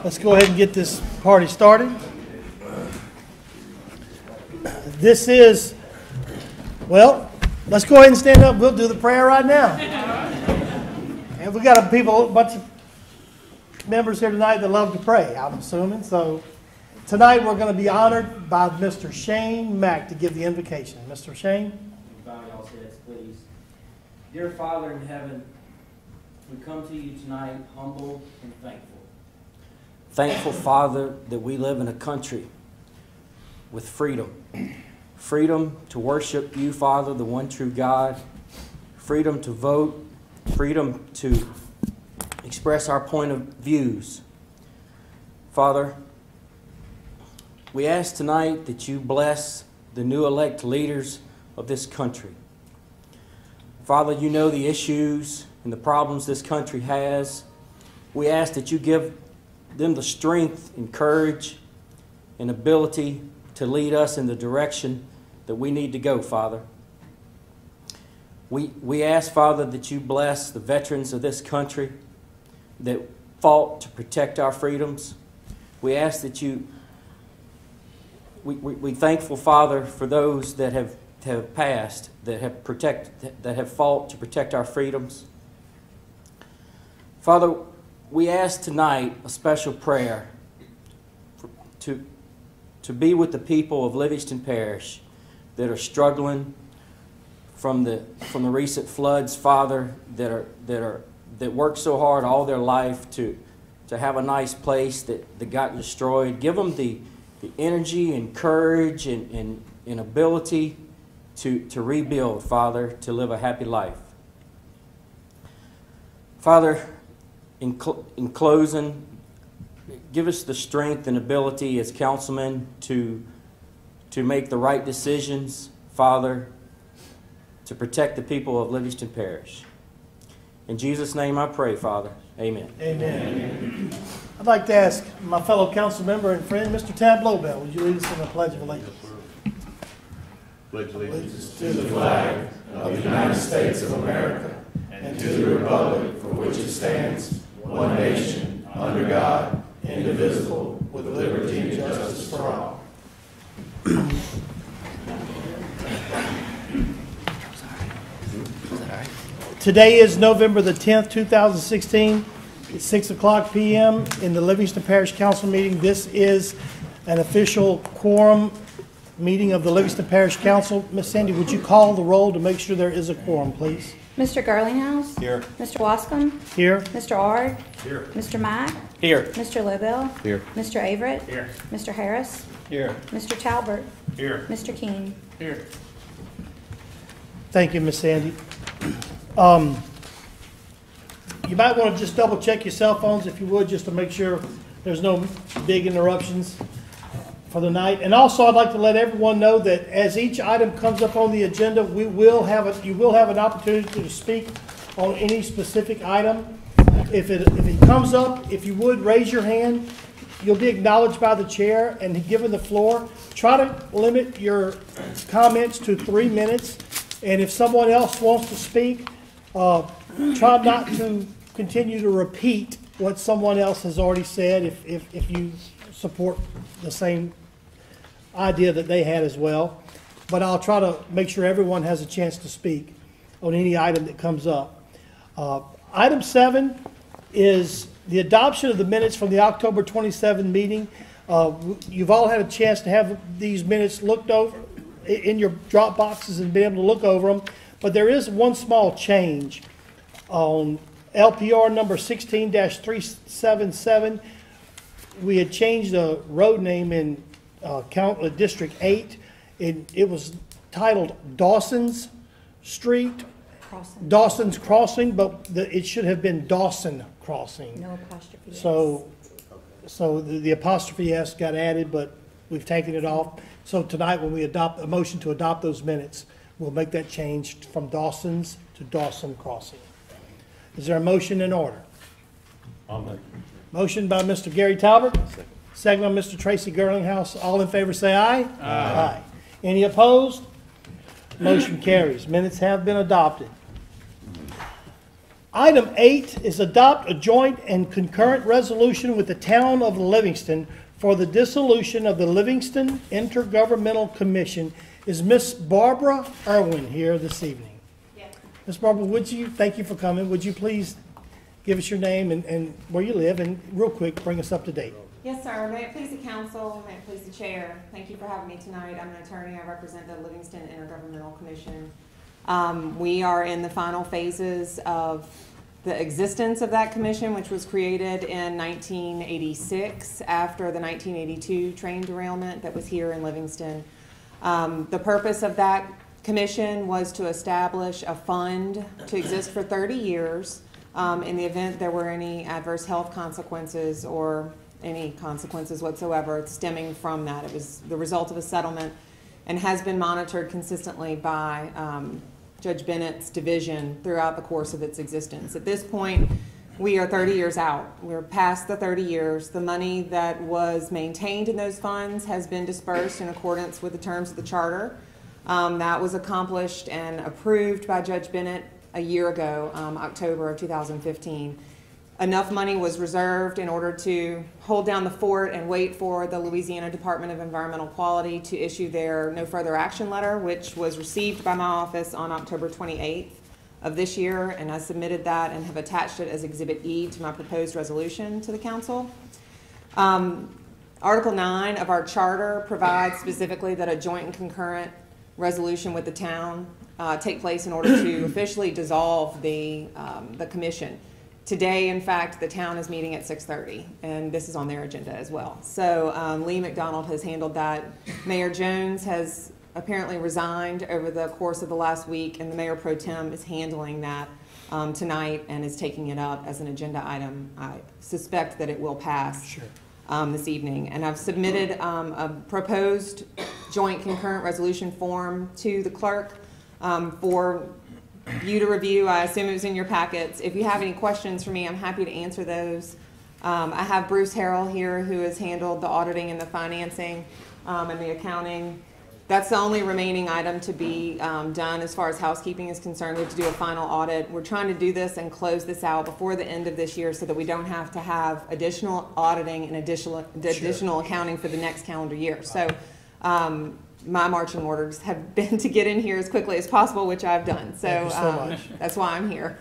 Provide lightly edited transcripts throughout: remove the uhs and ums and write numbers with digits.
Let's go ahead and get this party started. This is, well, let's go ahead and stand up. We'll do the prayer right now. And we got a bunch of members here tonight that love to pray, I'm assuming. So tonight we're going to be honored by Mr. Shane Mack to give the invocation. Mr. Shane. Bow y'all's heads, please. Dear Father in heaven, we come to you tonight humble and thankful. Thankful, Father, that we live in a country with freedom. Freedom to worship you, Father, the one true God. Freedom to vote. Freedom to express our point of views. Father, we ask tonight that you bless the new elect leaders of this country. Father, you know the issues and the problems this country has. We ask that you give them the strength and courage and ability to lead us in the direction that we need to go, Father. We ask, Father, that you bless the veterans of this country that fought to protect our freedoms. We ask that we're thankful, Father, for those that have passed, that have fought to protect our freedoms. Father, we ask tonight a special prayer to be with the people of Livingston Parish that are struggling from the recent floods, Father, that worked so hard all their life to have a nice place that got destroyed. Give them the energy and courage and ability to rebuild, Father, to live a happy life. Father, in closing, give us the strength and ability as councilmen to make the right decisions, Father, to protect the people of Livingston Parish. In Jesus' name I pray, Father. Amen. Amen. I'd like to ask my fellow council member and friend, Mr. Tab Lobel, would you lead us in the Pledge of Allegiance? Pledge allegiance to the flag of the United States of America and to the republic for which it stands, one nation, under God, indivisible, with liberty and justice for all. Today is November the 10th, 2016. It's 6 o'clock p.m. in the Livingston Parish Council meeting. This is an official quorum meeting of the Livingston Parish Council. Miss Sandy, would you call the roll to make sure there is a quorum, please? Mr. Garlinghouse? Here. Mr. Wascom? Here. Mr. Ard? Here. Mr. Mack? Here. Mr. Lobel? Here. Mr. Averett? Here. Mr. Harris? Here. Mr. Talbert? Here. Mr. King? Here. Thank you, Miss Sandy. You might want to just double check your cell phones if you would, just to make sure there's no big interruptions for the night. And also, I'd like to let everyone know that as each item comes up on the agenda, you will have an opportunity to speak on any specific item. If it comes up, if you would raise your hand, you'll be acknowledged by the chair and given the floor. Try to limit your comments to 3 minutes. And if someone else wants to speak, try not to continue to repeat what someone else has already said if you support the same idea that they had as well. But I'll try to make sure everyone has a chance to speak on any item that comes up. Item 7 is the adoption of the minutes from the October 27 meeting. You've all had a chance to have these minutes looked over in your drop boxes and be able to look over them. But there is one small change on LPR number 16-377. We had changed the road name in District 8. It was titled Dawson's Street, Dawson's Crossing, but it should have been Dawson Crossing. No apostrophe. So the apostrophe S got added, but we've taken it off. So tonight, when we adopt a motion to adopt those minutes, we'll make that change from Dawson's to Dawson Crossing. Is there a motion in order? I'll make it. Motion by Mr. Gary Talbert. Second by Mr. Tracy Garlinghouse. All in favor say aye. Aye. Any opposed? Motion carries. Minutes have been adopted. Item 8 is adopt a joint and concurrent resolution with the town of Livingston for the dissolution of the Livingston Intergovernmental Commission. Is Miss Barbara Irwin here this evening? Yes. Miss Barbara, thank you for coming. Would you please give us your name and where you live, and real quick, bring us up to date? Yes, sir. May it please the council, may it please the chair. Thank you for having me tonight. I'm an attorney. I represent the Livingston Intergovernmental Commission. We are in the final phases of the existence of that commission, which was created in 1986 after the 1982 train derailment that was here in Livingston. The purpose of that commission was to establish a fund to exist for 30 years in the event there were any adverse health consequences or any consequences whatsoever stemming from that. It was the result of a settlement and has been monitored consistently by Judge Bennett's division throughout the course of its existence. At this point, we are 30 years out. We're past the 30 years. The money that was maintained in those funds has been dispersed in accordance with the terms of the charter. That was accomplished and approved by Judge Bennett a year ago, October of 2015. Enough money was reserved in order to hold down the fort and wait for the Louisiana Department of Environmental Quality to issue their no further action letter, which was received by my office on October 28th of this year, and I submitted that and have attached it as Exhibit E to my proposed resolution to the council. Article 9 of our charter provides specifically that a joint and concurrent resolution with the town take place in order to officially dissolve the commission. Today, in fact, the town is meeting at 6:30, and this is on their agenda as well. So Lee McDonald has handled that. Mayor Jones has apparently resigned over the course of the last week, and the Mayor Pro Tem is handling that tonight and is taking it up as an agenda item. I suspect that it will pass this evening. And I've submitted a proposed joint concurrent resolution form to the clerk for you to review. I assume it was in your packets. If you have any questions for me, I'm happy to answer those. I have Bruce Harrell here, who has handled the auditing and the financing and the accounting. That's the only remaining item to be done as far as housekeeping is concerned. We have to do a final audit. We're trying to do this and close this out before the end of this year so that we don't have to have additional auditing and additional accounting for the next calendar year. So my marching orders have been to get in here as quickly as possible, which I've done. So, that's why I'm here.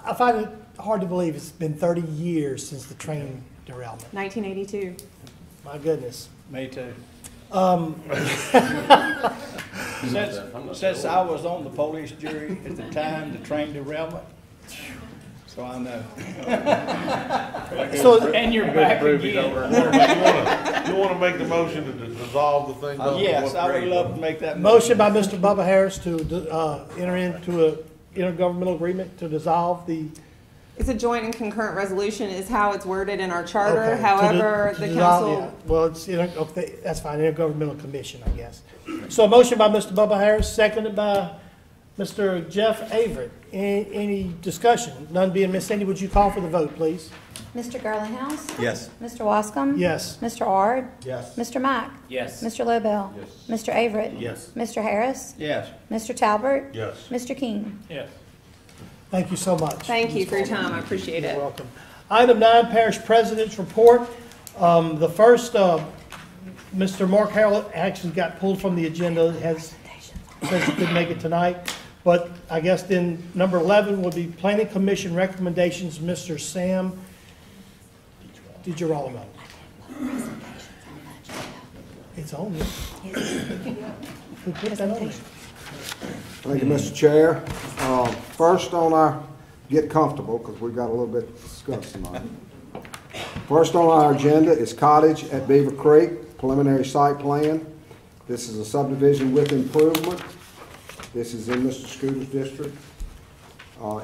I find it hard to believe it's been 30 years since the train derailment. 1982. My goodness. Me too. Since I was on the police jury at the time, the train derailment, so I know. So, And you're back again. You want to make the motion to dissolve the thing? Yes, I would love to make that motion by Mr. Bubba Harris to enter into a intergovernmental agreement to dissolve the. It's a joint and concurrent resolution is how it's worded in our charter. Okay, However, to the dissolve, council. yeah. Well, it's okay, that's fine. Intergovernmental commission, I guess. So a motion by Mr. Bubba Harris, seconded by Mr. Jeff Averett. Any discussion? None being missed. Cindy, would you call for the vote, please? Mr. Garlinghouse? Yes. Mr. Wascom? Yes. Mr. Ard? Yes. Mr. Mack? Yes. Mr. Lobel? Yes. Mr. Averett? Yes. Mr. Harris? Yes. Mr. Talbert? Yes. Mr. King? Yes. Thank you so much. Thank you for your time. I appreciate You're it. welcome. Item 9, Parish President's Report. The first, Mr. Mark Harrell actually got pulled from the agenda, says he couldn't make it tonight. But I guess then number 11 would be Planning Commission recommendations, Mr. Sam DiGirolamo. It's on there. Who put that on there? Thank you, Mr. Chair. First on our, get comfortable because we've got a little bit to discuss tonight. First on our agenda is Cottage at Beaver Creek, preliminary site plan. This is a subdivision with improvement. This is in Mr. Scooter's district.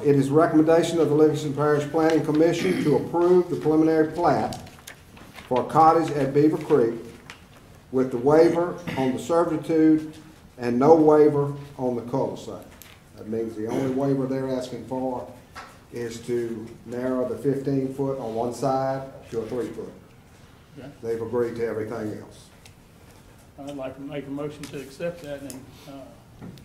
It is recommendation of the Livingston Parish Planning Commission to approve the preliminary plat for Cottage at Beaver Creek with the waiver on the servitude and no waiver on the cul-de-sac. That means the only waiver they're asking for is to narrow the 15-foot on one side to a 3-foot. Okay. They've agreed to everything else. I'd like to make a motion to accept that and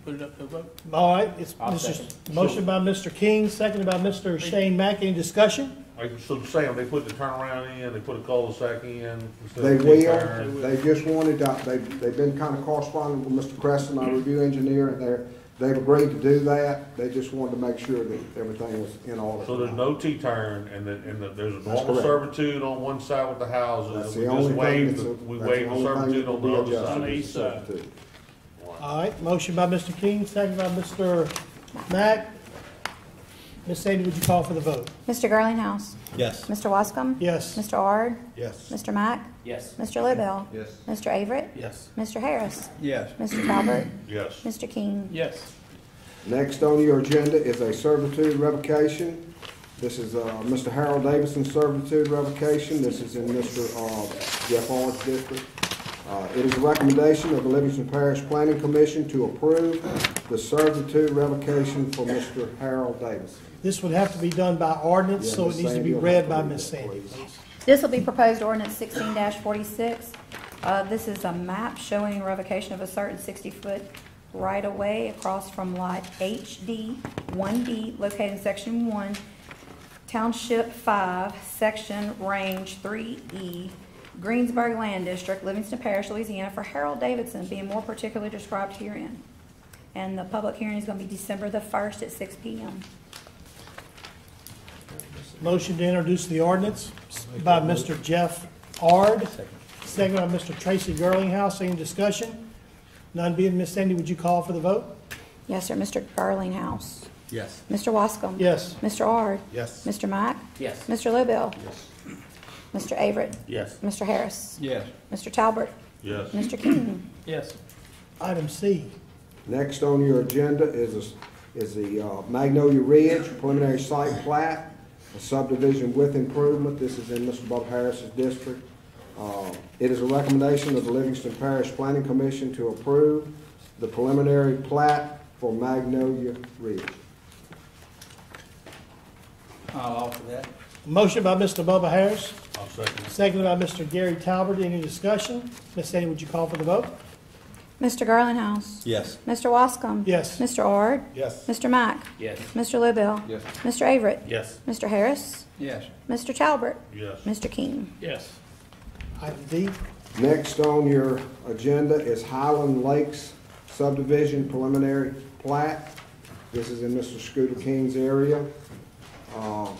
Put it up to a vote. All right, it's I'll Mr. second. Motion by Mr. King, seconded by Mr. Shane Mack. Any discussion? So Sam, they put the turnaround in, they put a cul-de-sac in. instead They of a will, T-turn. they just wanted, they've been kind of corresponding with Mr. Creston, our review engineer, and they've agreed to do that. They just wanted to make sure that everything was in order. So there's no T-turn, and there's a That's normal correct. servitude on one side with the houses. That's We the just only thing waived that's, the- we that's waived the only thing servitude that on will the be other adjusted On the side. east is side. servitude. All right, motion by Mr. King, seconded by Mr. Mack. Ms. Sandy, would you call for the vote? Mr. Garlinghouse. Yes. Mr. Wascom. Yes. Mr. Ard. Yes. Mr. Mack. Yes. Mr. Liddell. Yes. Mr. Averett. Yes. Mr. Harris. Yes. Mr. Talbot. Yes. Mr. King. Yes. Next on your agenda is a servitude revocation. This is Mr. Harold Davidson's servitude revocation. This is in Mr. Jeff Ard's district. It is a recommendation of the Livingston Parish Planning Commission to approve the servitude revocation for Mr. Harold Davison. This would have to be done by ordinance, Yeah, so it Ms. needs to Sandy be will read have to by read Ms. that, Sandy, please. please. This will be proposed ordinance 16-46. This is a map showing revocation of a certain 60-foot right-of-way across from Lot HD 1B located in Section 1, Township 5, Section Range 3E, Greensburg Land District, Livingston Parish, Louisiana, for Harold Davidson, being more particularly described herein. And the public hearing is going to be December the 1st at 6 p.m. Motion to introduce the ordinance by Mr. Jeff Ard, seconded by Mr. Tracy Garlinghouse. Any discussion? None being, Ms. Sandy, would you call for the vote? Yes, sir. Mr. Garlinghouse. Yes. Mr. Wascom. Yes. Mr. Ard. Yes. Mr. Mack. Yes. Mr. Liddell. Mr. Averett. Yes. Mr. Harris. Yes. Mr. Talbot. Yes. Mr. King. Yes. Item C. Next on your agenda is the Magnolia Ridge preliminary site plat, a subdivision with improvement. This is in Mr. Bob Harris's district. It is a recommendation of the Livingston Parish Planning Commission to approve the preliminary plat for Magnolia Ridge. I'll offer that. Motion by Mr. Bubba Harris, I'll second. seconded by Mr. Gary Talbot. Any discussion? Ms. Sandy, would you call for the vote? Mr. Garlinghouse. Yes. Mr. Wascom. Yes. Mr. Ard. Yes. Mr. Mack. Yes. Mr. Liddell. Yes. Mr. Averett. Yes. Mr. Harris. Yes. Mr. Talbot. Yes. Mr. King. Yes. Item D. Next on your agenda is Highland Lakes subdivision preliminary plat. This is in Mr. Scooter King's area, off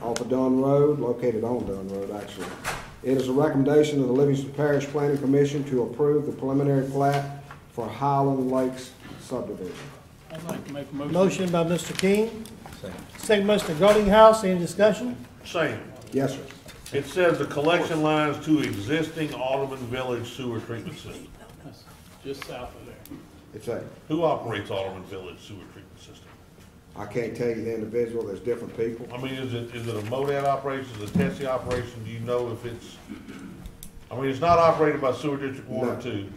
of Dunn Road, located on Dunn Road, actually. It is a recommendation of the Livingston Parish Planning Commission to approve the preliminary plat for Highland Lakes subdivision. I'd like to make a motion. Motion by Mr. King, Second. second by Mr. Garlinghouse. Any discussion? Same. Yes, sir. It says the collection lines to existing Alderman Village sewer treatment system. That's just south of there. It's a, Who operates Alderman Village sewer treatment system? I can't tell you the individual, there's different people. I mean, is it a MODAD operation, is it a Tessie operation? Do you know if it's, I mean, it's not operated by Sewer District 1 or No. 2.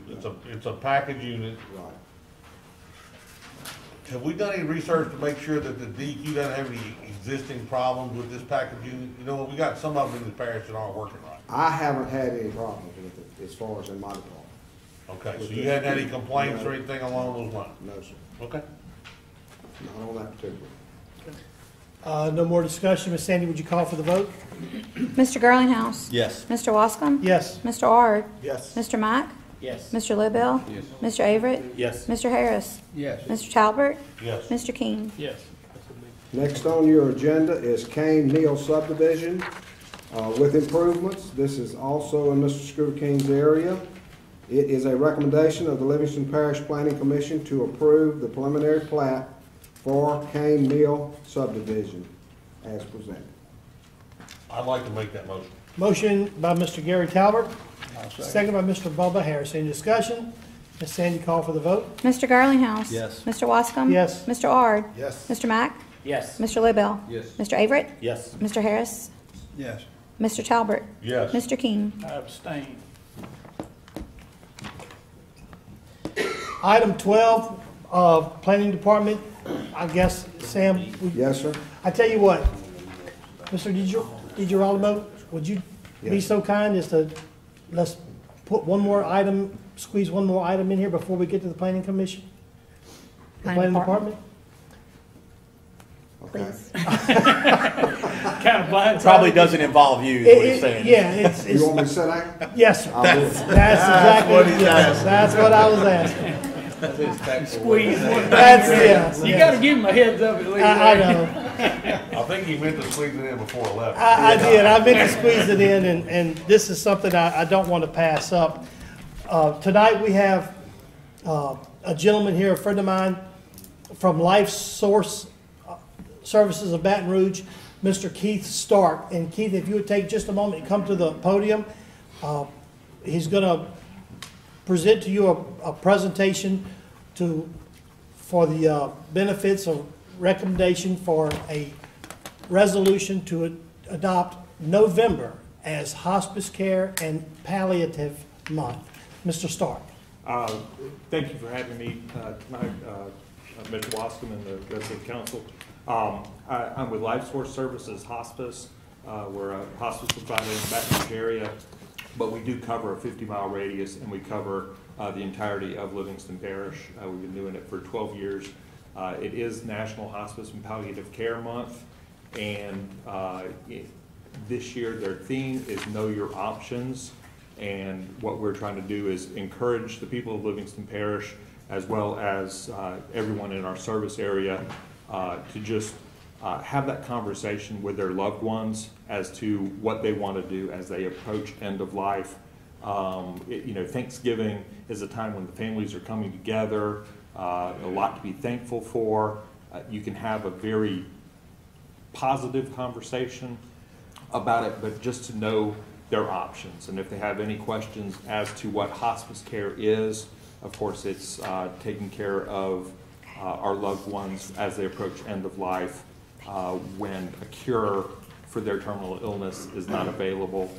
It's a package unit. Right. Have we done any research to make sure that the DEQ doesn't have any existing problems with this package unit? You know, we got some of them in the parish that aren't working right. I haven't had any problems with it as far as in my department. Okay, so you hadn't had any complaints or anything along those lines? No, sir. Okay. Not on that particular. No more discussion. Ms. Sandy, would you call for the vote? Mr. Garlinghouse. Yes. Mr. Wascom. Yes. Mr. Ard. Yes. Mr. Mack. Yes. Mr. Liddell. Yes. Mr. Averett. Yes. Mr. Harris. Yes. Mr. Talbot. Yes. Mr. King. Yes. Next on your agenda is Kane Neal subdivision with improvements. This is also in Mr. Scooter King's area. It is a recommendation of the Livingston Parish Planning Commission to approve the preliminary plat for Kane Neal subdivision as presented. I'd like to make that motion. Motion by Mr. Gary Talbot, I'll second. second by Mr. Bubba Harris. Any discussion? Ms. Sandy, call for the vote? Mr. Garlinghouse. Yes. Mr. Wascom. Yes. Mr. Ard. Yes. Mr. Mack. Yes. Mr. Liddell. Yes. Mr. Averett. Yes. Mr. Harris. Yes. Mr. Talbot. Yes. Mr. King. I abstain. Item 12, Planning Department, I guess, Sam, Yes, sir? I tell you what, Mr. DiGirolamo, would you be Yes. so kind as to, let's put one more item, squeeze one more item in here before we get to the Planning Commission? Planning Department? Okay. Please. Kind of blindsided. Probably doesn't involve you, is what he's saying. Yeah, it's, You want me to sit down? yes, sir. I'll do it. That's exactly, what he's yes, asking. that's what I was asking. Squeeze one. That's, yes. You yes. gotta give him a heads up at least. I know. I think he meant to squeeze it in before 11. I did. I meant to squeeze it in, and this is something I don't want to pass up. Tonight, we have a gentleman here, a friend of mine, from Life Source Services of Baton Rouge, Mr. Keith Stark. And Keith, if you would take just a moment and come to the podium, he's going to present to you a presentation for the benefits of recommendation for a resolution to adopt November as Hospice Care and Palliative Month. Mr. Stark. Thank you for having me tonight, Mr. Wascom and the rest of the council. I'm with Life Source Services Hospice. We're a hospice provider in the Baton Rouge area, but we do cover a 50-mile radius, and we cover the entirety of Livingston Parish. We've been doing it for 12 years. It is National Hospice and Palliative Care Month, and this year their theme is Know Your Options. And what we're trying to do is encourage the people of Livingston Parish, as well as everyone in our service area, to just have that conversation with their loved ones as to what they want to do as they approach end of life. Thanksgiving is a time when the families are coming together, a lot to be thankful for. You can have a very positive conversation about it, but just to know their options. And if they have any questions as to what hospice care is, of course, it's taking care of our loved ones as they approach end of life, when a cure for their terminal illness is not available,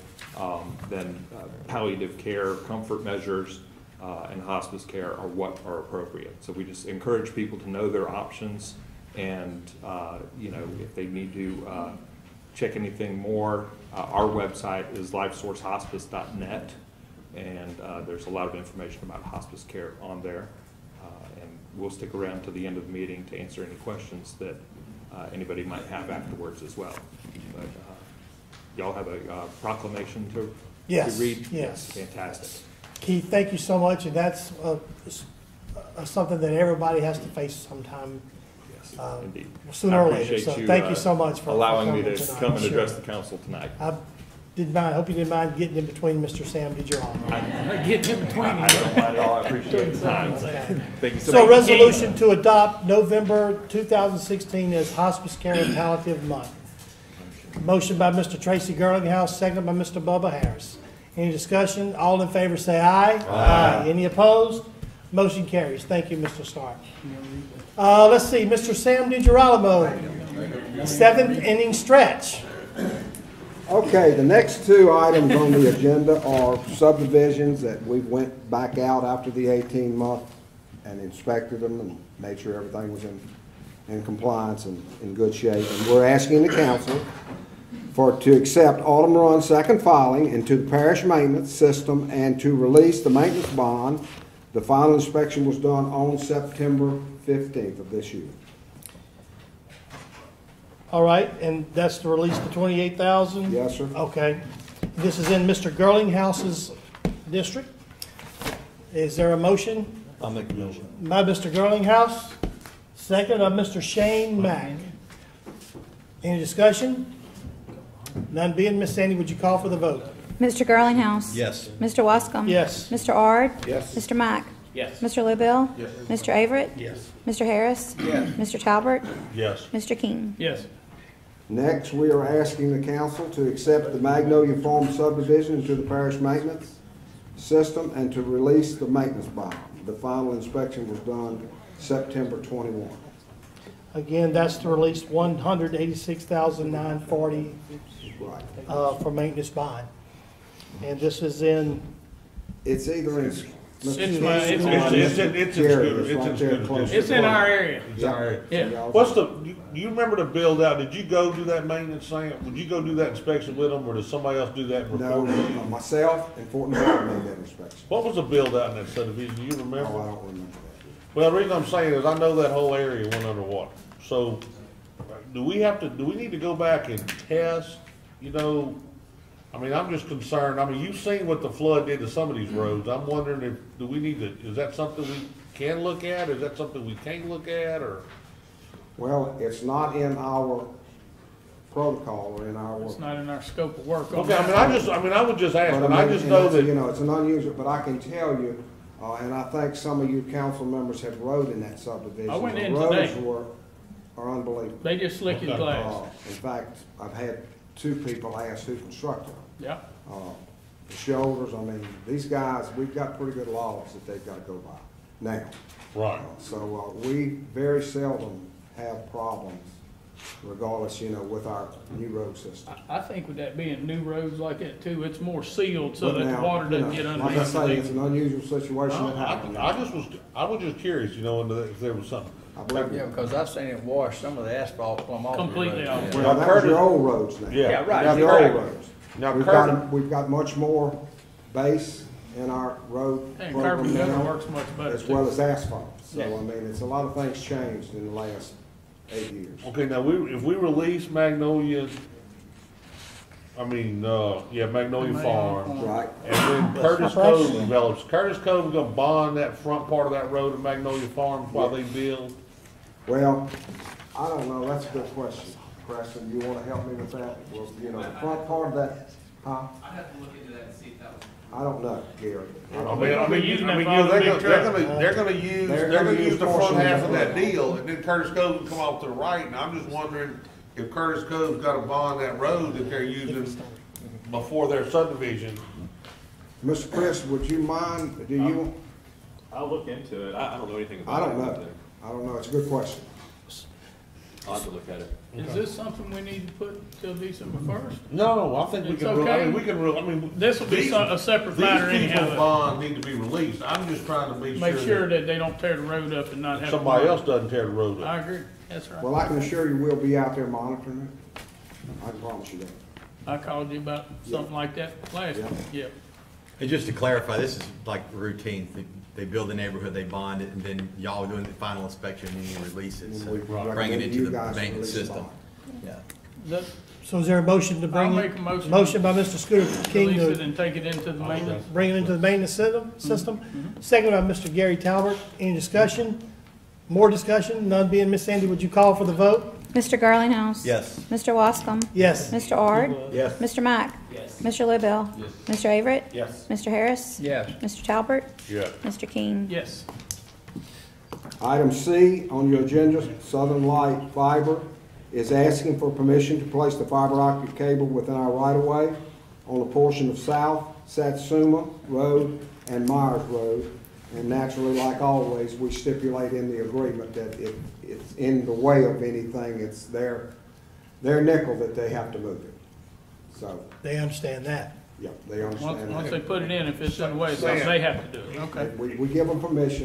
then palliative care, comfort measures, and hospice care are what are appropriate. So we just encourage people to know their options, and if they need to check anything more, our website is lifesourcehospice.net, and there's a lot of information about hospice care on there. And we'll stick around to the end of the meeting to answer any questions that anybody might have afterwards as well. But y'all have a proclamation to read? Yes. Fantastic. Keith, thank you so much, and that's something that everybody has to face sometime. Indeed. Sooner or later. So thank you so much for allowing me to tonight. come and Sure. address the council tonight. I didn't mind. I hope you didn't mind getting in between Mr. Sam DiGirolamo. Getting in between I don't mind at all. I appreciate the time. Thank you so So much. resolution to adopt November 2016 as Hospice Care and Palliative Month. Motion by Mr. Tracy Girlinghouse, second by Mr. Bubba Harris. Any discussion? All in favor say aye. Aye. Any opposed? Motion carries. Thank you, Mr. Stark. Let's see, Mr. Sam DiGirolamo, seventh inning stretch. Okay, the next two items on the agenda are subdivisions that we went back out after the 18-month and inspected them and made sure everything was in compliance and in good shape. And we're asking the council to accept Autumn Run second filing into the parish maintenance system and to release the maintenance bond. The final inspection was done on September 15th of this year. All right, and that's to release the 28,000? Yes, sir. Okay. This is in Mr. Girlinghouse's district. Is there a motion? I'll make the motion. By Mr. Girlinghouse, second by Mr. Shane Mack. Any discussion? None being, Miss Sandy, would you call for the vote? Mr. Girlinghouse? Yes. Mr. Wascom? Yes. Mr. Ard? Yes. Mr. Mack? Yes. Mr. Liddell? Yes. Mr. Averett? Yes. Mr. Harris? Yes. Mr. Talbert? Yes. Mr. King? Yes. Next, we are asking the council to accept the Magnolia Farm subdivision into the parish maintenance system and to release the maintenance bond. The final inspection was done September 21. Again, that's to release $186,940 Right. for maintenance bond. And this is in, It's either in. It's in Gary, Scooter. it's It's in right there Scooter. close to It's in the- our area. Yeah. Yeah. What's do you remember the build out? Did you go do that maintenance, Sam? Would you go do that inspection with them, or did somebody else do that No, before? myself and Fort North made that inspection. What was the build out in that subdivision? Do you Oh, I remember? don't remember Well, the reason I'm saying is I know that whole area went underwater. So do we need to go back and test, you know? I mean, I'm just concerned. I mean, you've seen what the flood did to some of these roads. I'm wondering is that something we can look at? Is that something we can't look at, or? Well, it's not in our protocol or in our. It's not in our scope of work. Okay, I would just ask, But but I just know that. You know, it's an unusual, but I can tell you, and I think some of you council members have rode in that subdivision. I went The in roads today. are unbelievable. They just slick his glass. In fact, I've had 2 people ask who constructed them. Yeah. The shoulders, I mean, these guys, we've got pretty good laws that they've got to go by now. Right. So we very seldom have problems regardless, you know, with our new road system. I think with that being new roads like that too, it's more sealed so But that now, the water you doesn't know, get like I underneath. say, it's an unusual situation that happened. I was just curious, you know, if there was something. I believe Yeah, you. because I've seen it wash some of the asphalt plumb off. the Completely road. off. Yeah. Well, that was your old roads now. Yeah. Yeah, right. That's your Correct. old roads. Now, We've got much more base in our road And curb program and gutter now, works much better as well too. as asphalt. So, Yeah. I mean, it's a lot of things changed in the last 8 years. Okay, now, if we release Magnolia, Magnolia Farm, Right. and then Curtis Cove develops, Curtis Cove gonna bond that front part of that road at Magnolia Farms while they build? Well, I don't know, that's a good question. Preston, you wanna help me with that? Well, you know, the front part of that, huh? I'd have to look into that and see if that was. I don't know, Gary. They're gonna use the front portions half of of that it. deal, and then Curtis Cove will come off to the right, and I'm just wondering if Curtis Cove's gotta bond that road that they're using before their subdivision. Mr. Chris, would you mind, do you, I'll look into it. I don't know anything I about it. don't know. I don't know, it's a good question. I'll have to look at it. Is this something we need to put till December 1st? No, I think we It's can, okay. This will be a separate matter These people's anyhow. bond need to be released. I'm just trying to Make sure that that they don't tear the road up and not have. somebody else doesn't tear the road up. I agree. That's right. Well, I can assure you we'll be out there monitoring it. I can promise you that. I called you about something like that last Yeah. week. Yeah. And just to clarify, this is like routine. They build the neighborhood, they bond it, and then y'all doing the final inspection, and then you release it, so We bring it recommend into you the guys maintenance release the system. bond. Yeah. That, So is there a motion to bring I'll it? make a motion. Motion by Mr. Scooter King release it to and take it into the maintenance. bring it into the maintenance system. Second by Mr. Gary Talbert. Any discussion? More discussion? None being, Miss Sandy, would you call for the vote? Mr. Garlinghouse. Yes. Mr. Wascom. Yes. Mr. Ard. Yes. Mr. Mack. Yes. Mr. Liddell. Mr. Averett. Yes. Mr. Harris. Yes. Mr. Talbert. Yeah. Mr. King. Yes. Item C on your agenda, Southern Light Fiber is asking for permission to place the fiber optic cable within our right-of-way on a portion of South Satsuma Road and Myers Road. And naturally, like always, we stipulate in the agreement that if it's in the way of anything, it's their nickel that they have to move it. So, They understand that. yeah, they understand Once they that. put it in, if it's in the way, it's something they have to do it. Okay. We give them permission,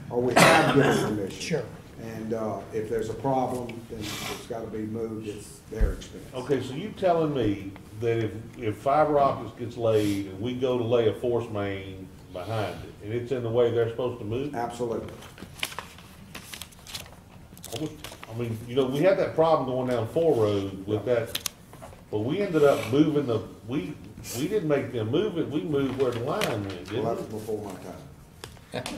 or we have given permission. Sure. And if there's a problem, then it's got to be moved, it's their expense. Okay, so you telling me that if fiber optics gets laid and we go to lay a force main behind it, and it's in the way they're supposed to move? Absolutely. I mean, you know, we had that problem going down 4 Road with that, but we ended up moving we didn't make them move it, we moved where the line went, Well, didn't that we? was before my time.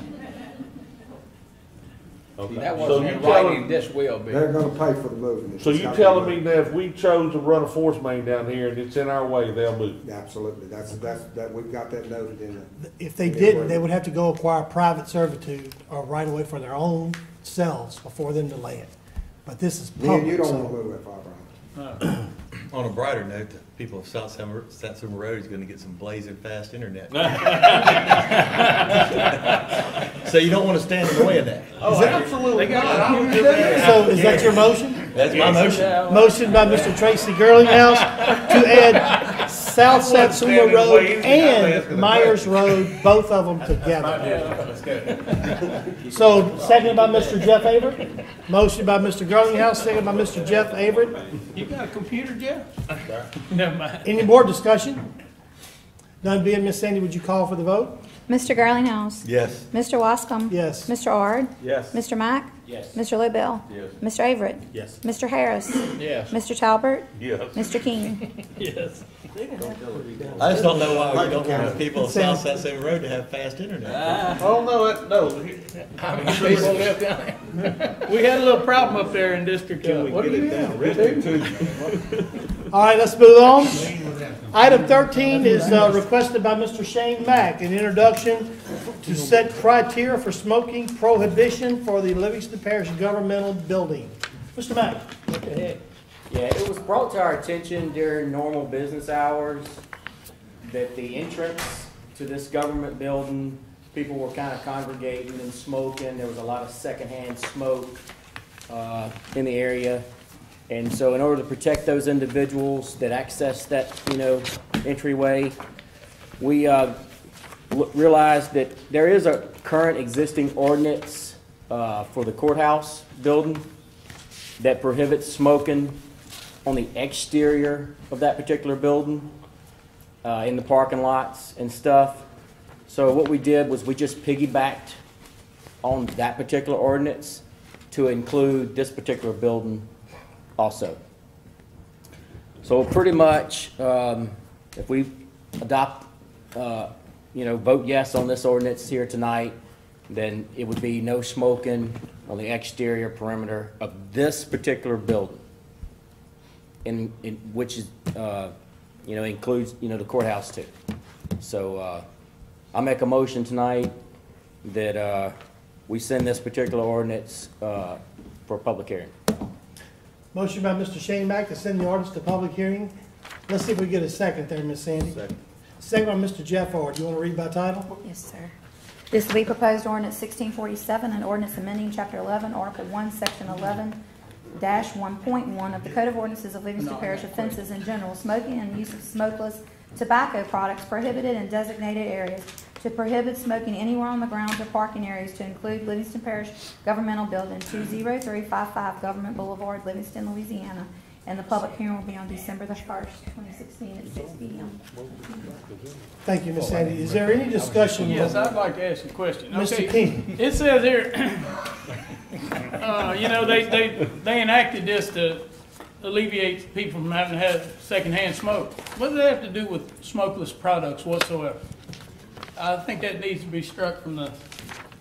Okay. That So wasn't you in telling- writing, this will be. They're gonna pay for the moving. It's So you gotta be telling me moved. that if we chose to run a force main down here and it's in our way, they'll move? Absolutely, that, we've got that noted in the. If they didn't, they would have to go acquire private servitude or right away for their own selves before them to lay it. But this is Me and you public, don't wanna so. move that fiber optic. On a brighter note, the people of Satsuma Road is gonna get some blazing fast internet. So you don't wanna stand in the way of that. Oh, absolutely not. I would do So that. is that your motion? That's my motion. Motion by Mr. Tracy Girlinghouse to add South Satsuma Road and Myers Road, both of them together. So, seconded by Mr. Jeff Averett. Motion by Mr. Girlinghouse, seconded by Mr. Jeff Averett. You got a computer, Jeff? Never mind. Any more discussion? None being, Miss Sandy, would you call for the vote? Mr. Garlinghouse. Yes. Mr. Wascom. Yes. Mr. Ard. Yes. Mr. Mack. Yes. Mr. Lobel. Yes. Mr. Averett. Yes. Mr. Harris. Yes. Mr. Talbert. Yes. Mr. King. Yes. I just don't know why we don't want people on South Sassoon Road to have fast internet. Oh, no. How many people live down there? We had a little problem up there in District, what do you have? All right, let's move on. Item 13 is requested by Mr. Shane Mack, an introduction to set criteria for smoking prohibition for the Livingston Parish governmental building. Mr. Mack, what the heck? Yeah, it was brought to our attention during normal business hours that the entrance to this government building, people were kind of congregating and smoking. There was a lot of secondhand smoke in the area. And so in order to protect those individuals that access that, entryway, we realized that there is a current existing ordinance for the courthouse building that prohibits smoking on the exterior of that particular building, in the parking lots and stuff. So what we did was we just piggybacked on that particular ordinance to include this particular building also. So pretty much, if we adopt, vote yes on this ordinance here tonight, then it would be no smoking on the exterior perimeter of this particular building, in which is, includes, the courthouse too. So I make a motion tonight that we send this particular ordinance for a public hearing. Motion by Mr. Shane Mack to send the ordinance to public hearing. Let's see if we get a second there, Ms. Sandy. Second by Mr. Jeff Ard. You want to read by title? Yes, sir. This will be proposed ordinance 1647, an ordinance amending Chapter 11, Article 1, Section 11-1.1 of the Code of Ordinances of Livingston Parish Offenses in General, smoking and use of smokeless tobacco products prohibited in designated areas, to prohibit smoking anywhere on the grounds or parking areas, to include Livingston Parish Governmental Building, 20355 Government Boulevard, Livingston, Louisiana. And the public hearing will be on December the 1st, 2016 at 6 p.m. Thank you, Ms. Sandy. Is there any discussion? Yes, I'd like to ask a question. Mr. King. It says here, they enacted this to alleviate people from having to have secondhand smoke. What does that have to do with smokeless products whatsoever? I think that needs to be struck from the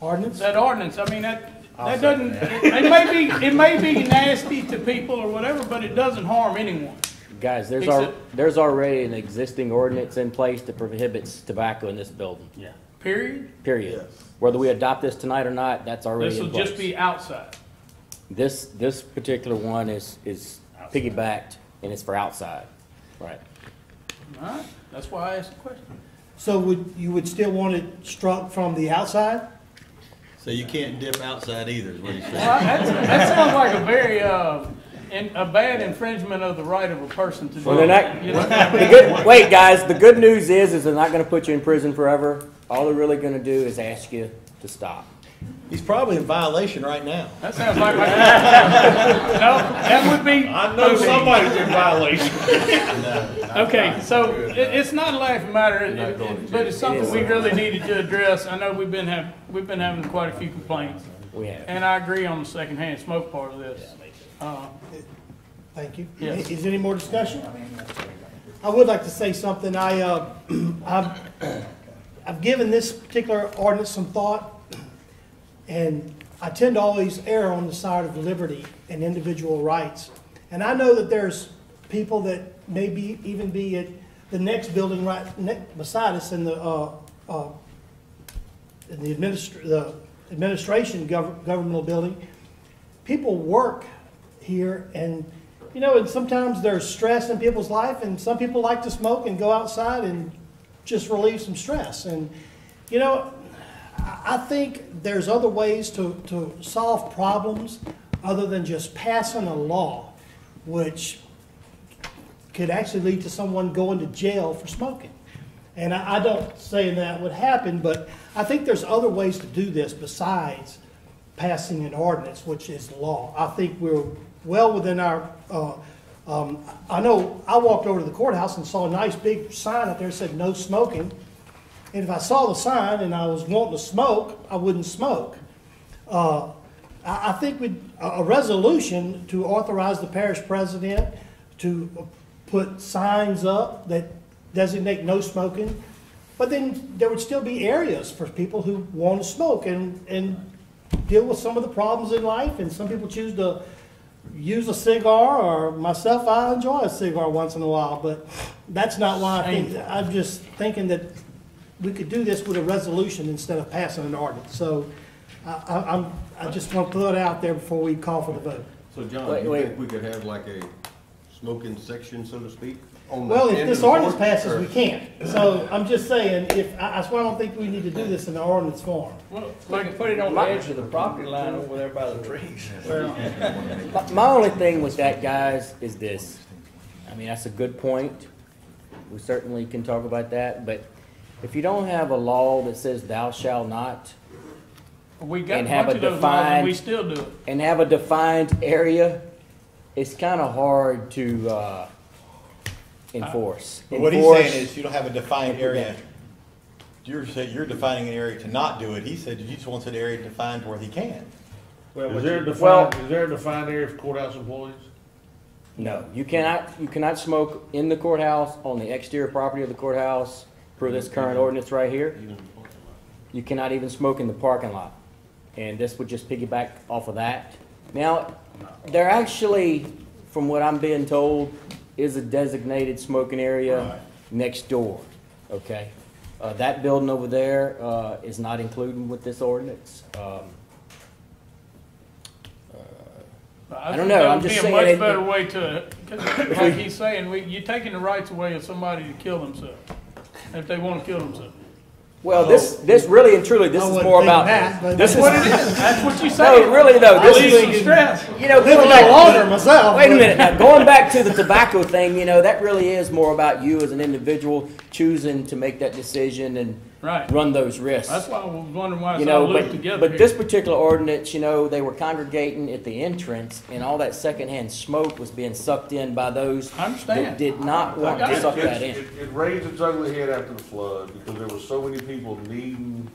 Ordinance? that ordinance. I mean, that doesn't, it may be nasty to people or whatever, but it doesn't harm anyone. Guys, there's already an existing ordinance in place that prohibits tobacco in this building. Yeah. Period? Period. Whether we adopt this tonight or not, that's already This in will place. just be outside. This particular one is piggybacked, and it's for outside. Right. All right, that's why I asked the question. So you would still want it struck from the outside? So you can't dip outside either, is what he's saying. Well, that sounds like a very, a bad infringement of the right of a person to do Well, they're it. not, wait, guys, the good news is they're not gonna put you in prison forever. All they're really gonna do is ask you to stop. He's probably in violation right now. That sounds like, no, that would be. I know somebody's in violation. Okay, so it's not a laughing matter, but it's something we really needed to address. I know we've been having quite a few complaints. We have. And I agree on the secondhand smoke part of this. Thank you. Yes. Is there any more discussion? I would like to say something. I've given this particular ordinance some thought, and I tend to always err on the side of liberty and individual rights. And I know that there's people that maybe even be at the next building right beside us in the administration governmental building. People work here, and and sometimes there's stress in people's life, and some people like to smoke and go outside and just relieve some stress. And I think there's other ways to solve problems other than just passing a law, which could actually lead to someone going to jail for smoking. And I don't say that would happen, but I think there's other ways to do this besides passing an ordinance, which is law. I think we're well within our, I know I walked over to the courthouse and saw a nice big sign up there that said no smoking. And if I saw the sign and I was wanting to smoke, I wouldn't smoke. I think a resolution to authorize the parish president to put signs up that designate no smoking, but then there would still be areas for people who want to smoke and deal with some of the problems in life, and some people choose to use a cigar, or myself, I enjoy a cigar once in a while, but that's not why I think, I'm just thinking that we could do this with a resolution instead of passing an ordinance. So I just want to put it out there before we call for the vote. So John, you think we could have like a smoking section, so to speak? Well, if this ordinance passes, we can't. So I'm just saying, that's why I don't think we need to do this in the ordinance form. Well, we can put it on the edge of the property line over there by the trees. My only thing with that, guys, is this. I mean, that's a good point. We certainly can talk about that, but if you don't have a law that says thou shalt not, We got a and have bunch a of those laws and we defined, still do it. and have a defined area, it's kind of hard to enforce. But what he's saying is you don't have a defined area. You're saying you're defining an area to not do it. He said he just wants an area defined where he can. Is there a defined area for courthouse employees? No, you cannot smoke in the courthouse, on the exterior property of the courthouse, per this current ordinance right here. You cannot even smoke in the parking lot. And this would just piggyback off of that. Now, there actually, from what I'm being told, is a designated smoking area next door, okay? That building over there is not included with this ordinance. I don't know, I'm just saying. That would be a much better way to, cause like he's saying, you're taking the rights away of somebody to kill themselves, if they want to kill themselves. Well, this really and truly, this is more about, this What it is, that's what you say. no, really though, this Relieve some is, stress. you know, Living no longer myself. wait a minute, now going back to the tobacco thing, you know, that really is more about you as an individual choosing to make that decision and Right. run those risks. That's why I was wondering why You it's all know, looped together but here. this particular ordinance, you know, they were congregating at the entrance, and all that secondhand smoke was being sucked in by those I understand. that did not want got to it. suck that in. It raised its ugly head after the flood because there were so many people needing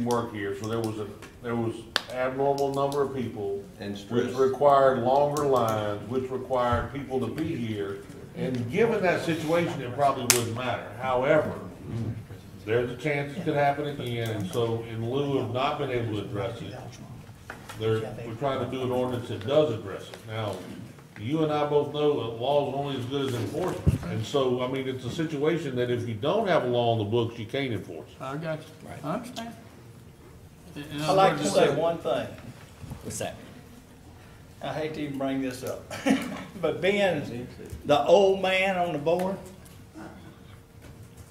work here. So there was abnormal number of people, And stress. which required longer lines, which required people to be here. And given that situation, it probably wouldn't matter. However, there's a chance it could happen again, and so in lieu of not being able to address it, we're trying to do an ordinance that does address it. Now, you and I both know that law is only as good as enforcement, and so, I mean, it's a situation that if you don't have a law on the books, you can't enforce it. I got you. I understand. In I other like words, to it's say a- one thing. What's that? I hate to even bring this up, but being the old man on the board,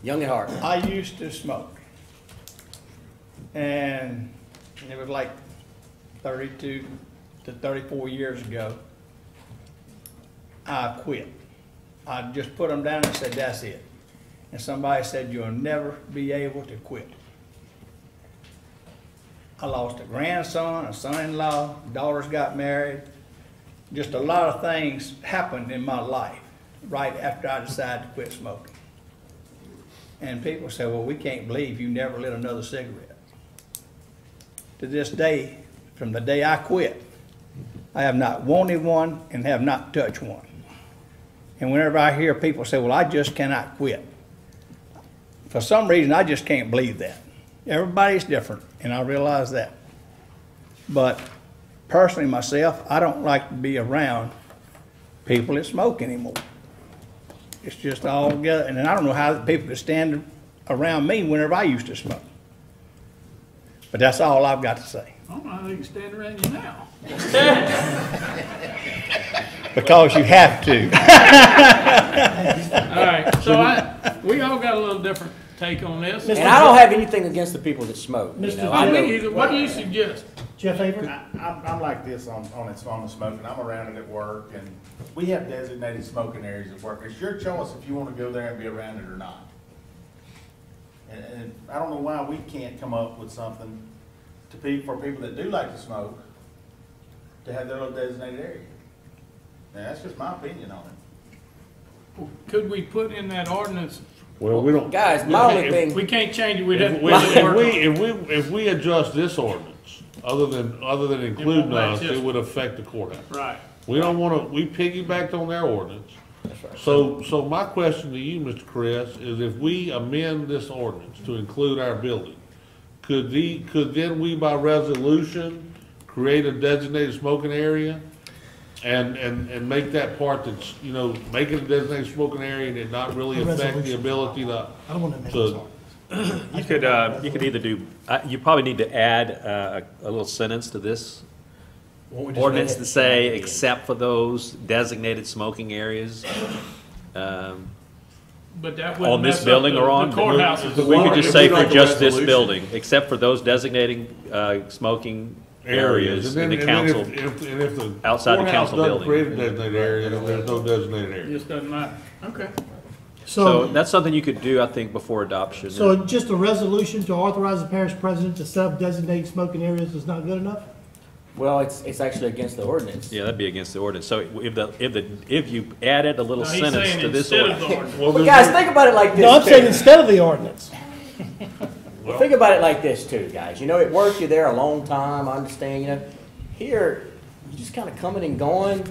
Young at heart. I used to smoke. And it was like 32 to 34 years ago. I quit. I just put them down and said, that's it. And somebody said, you'll never be able to quit. I lost a grandson, a son-in-law, daughters got married. Just a lot of things happened in my life right after I decided to quit smoking. And people say, well, we can't believe you never lit another cigarette. To this day, from the day I quit, I have not wanted one and have not touched one. And whenever I hear people say, well, I just cannot quit, for some reason, I just can't believe that. Everybody's different, and I realize that. But personally, myself, I don't like to be around people that smoke anymore. It's just all together, and I don't know how people could stand around me whenever I used to smoke. But that's all I've got to say. I don't know how they can stand around you now. Because you have to. All right, so we all got a little different take on this. And I don't have anything against the people that smoke. You know, I I know. think either, what do you suggest? Jeff Avery? I'm like this on the smoking. I'm around it at work, and we have designated smoking areas at work. It's your choice if you want to go there and be around it or not. And I don't know why we can't come up with something for people that do like to smoke to have their little designated area. Now, that's just my opinion on it. Could we put in that ordinance Well, we don't. Guys, my only if- thing, We can't change it, we'd have to. If we adjust this ordinance, other than including match us, this it would affect the courthouse. Right. We don't wanna, we piggybacked on their ordinance. that's right. So my question to you, Mr. Chris, is if we amend this ordinance to include our building, could then we by resolution create a designated smoking area? And make that part that's, make it a designated smoking area and it not really affect the ability to, I don't want to amend this to, You could either do, you probably need to add a little sentence to this ordinance to say, except for those designated smoking areas. But that On wouldn't this mess up building or on? the courthouses. The We could just say for If we just like this the building, except for those designating smoking areas in the council. And if the outside the courthouse council doesn't building. create a designated area, then there's no designated It area. just doesn't matter. Okay. So So, that's something you could do, I think, before adoption. so just a resolution to authorize the parish president to set up designated smoking areas is not good enough? Well, it's actually against the ordinance. Yeah, that'd be against the ordinance. So if you added a little Now, he's sentence saying to this instead of ordinance. the ordinance. Well, But then- guys, think about it like this. No, I'm saying too. instead of the ordinance. Well, think about it like this too, guys. At work you're there a long time, I understand, Here, you just kind of coming and going.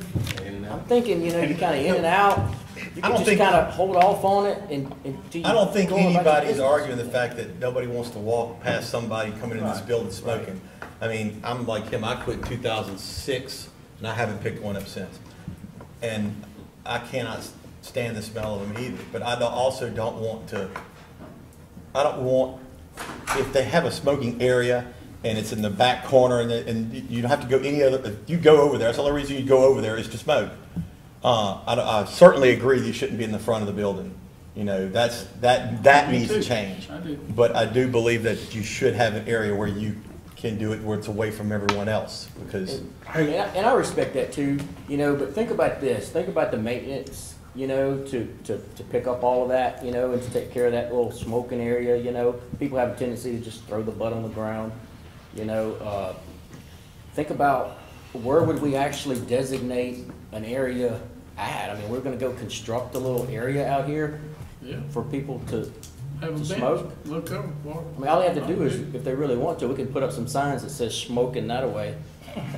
I'm thinking, you're kind of in and out. You I can don't just think- kind of hold off on it and until you I don't think go about your anybody's business. arguing the fact that nobody wants to walk past somebody coming in this building smoking. I mean, I'm like him, I quit in 2006, and I haven't picked one up since. And I cannot stand the smell of them either, but I also don't want, if they have a smoking area and it's in the back corner and you don't have to go any other, if you go over there, that's the only reason you go over there is to smoke. I certainly agree that you shouldn't be in the front of the building. That Me needs too. to change. I do. But I do believe that you should have an area where you can do it where it's away from everyone else, because And I respect that too, but think about this. Think about the maintenance, to pick up all of that, and to take care of that little smoking area, People have a tendency to just throw the butt on the ground, Think about where would we actually designate an area at? I mean, we're gonna go construct a little area out here Yeah. for people to Have a To bench, smoke? look over for I mean, all they have to do is, if they really want to, we can put up some signs that says smoking that away.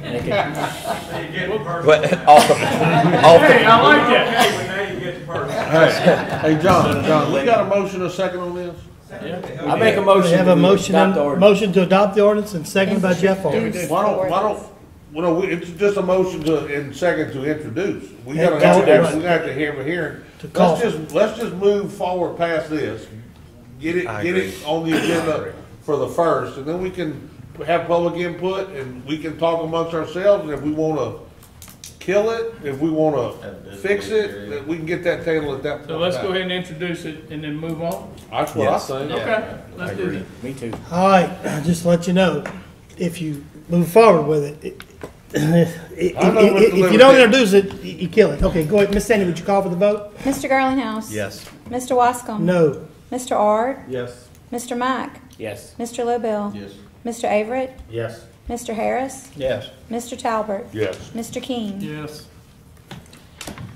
And they can, but off the, Hey, I like that. Hey, John, we got a motion, a second on this? I make a We motion. have a that we motion, adopt the ordinance. motion to adopt the ordinance and seconded by Jeff Orr. It's just a motion and second to introduce. We And gotta have introduce. we have to have a hearing. To call. Let's just move forward past this. Get it on the agenda for the first, and then we can have public input and we can talk amongst ourselves, and if we wanna kill it, if we wanna fix it, then we can get that table at that point. So let's go ahead and introduce it and then move on. That's what I think. Okay, let's do that. Me too. All right, just to let you know, if you move forward with it, if you don't introduce it, you kill it. Okay, go ahead. Miss Sandy, would you call for the vote? Mr. Garlinghouse. yes. Mr. Wascom. No. Mr. Ard. Yes. Mr. Mack. Yes. Mr. Lobel. Yes. Mr. Averett. Yes. Mr. Harris. Yes. Mr. Talbert. Yes. Mr. King. Yes.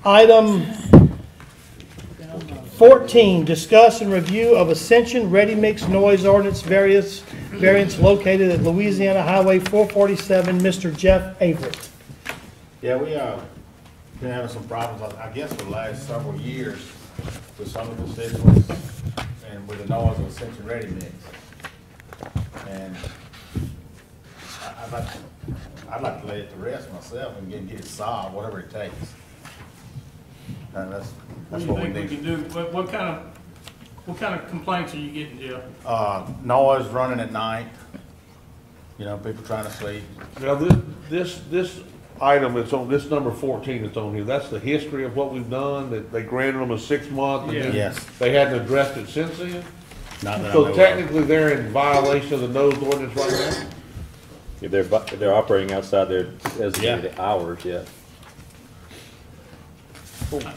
Item 14, discuss and review of Ascension Ready Mix Noise Ordinance variance located at Louisiana Highway 447, Mr. Jeff Averett. Yeah, we, been having some problems, I guess, for the last several years with some of the constituents and with the noise of Ascension Ready Mix. And I'd like to lay it to rest myself and get it solved, whatever it takes. And that's What do what you we think we need. can do? What kind of complaints are you getting, Jeff? Noise running at night, people trying to sleep. Now, this item that's on, this number 14 that's on here, that's the history of what we've done, that they granted them a 6-month, and then Yes. they hadn't addressed it since then? Not that I know So of. technically, they're in violation of the noise ordinance right now? If they're operating outside their designated hours, yeah.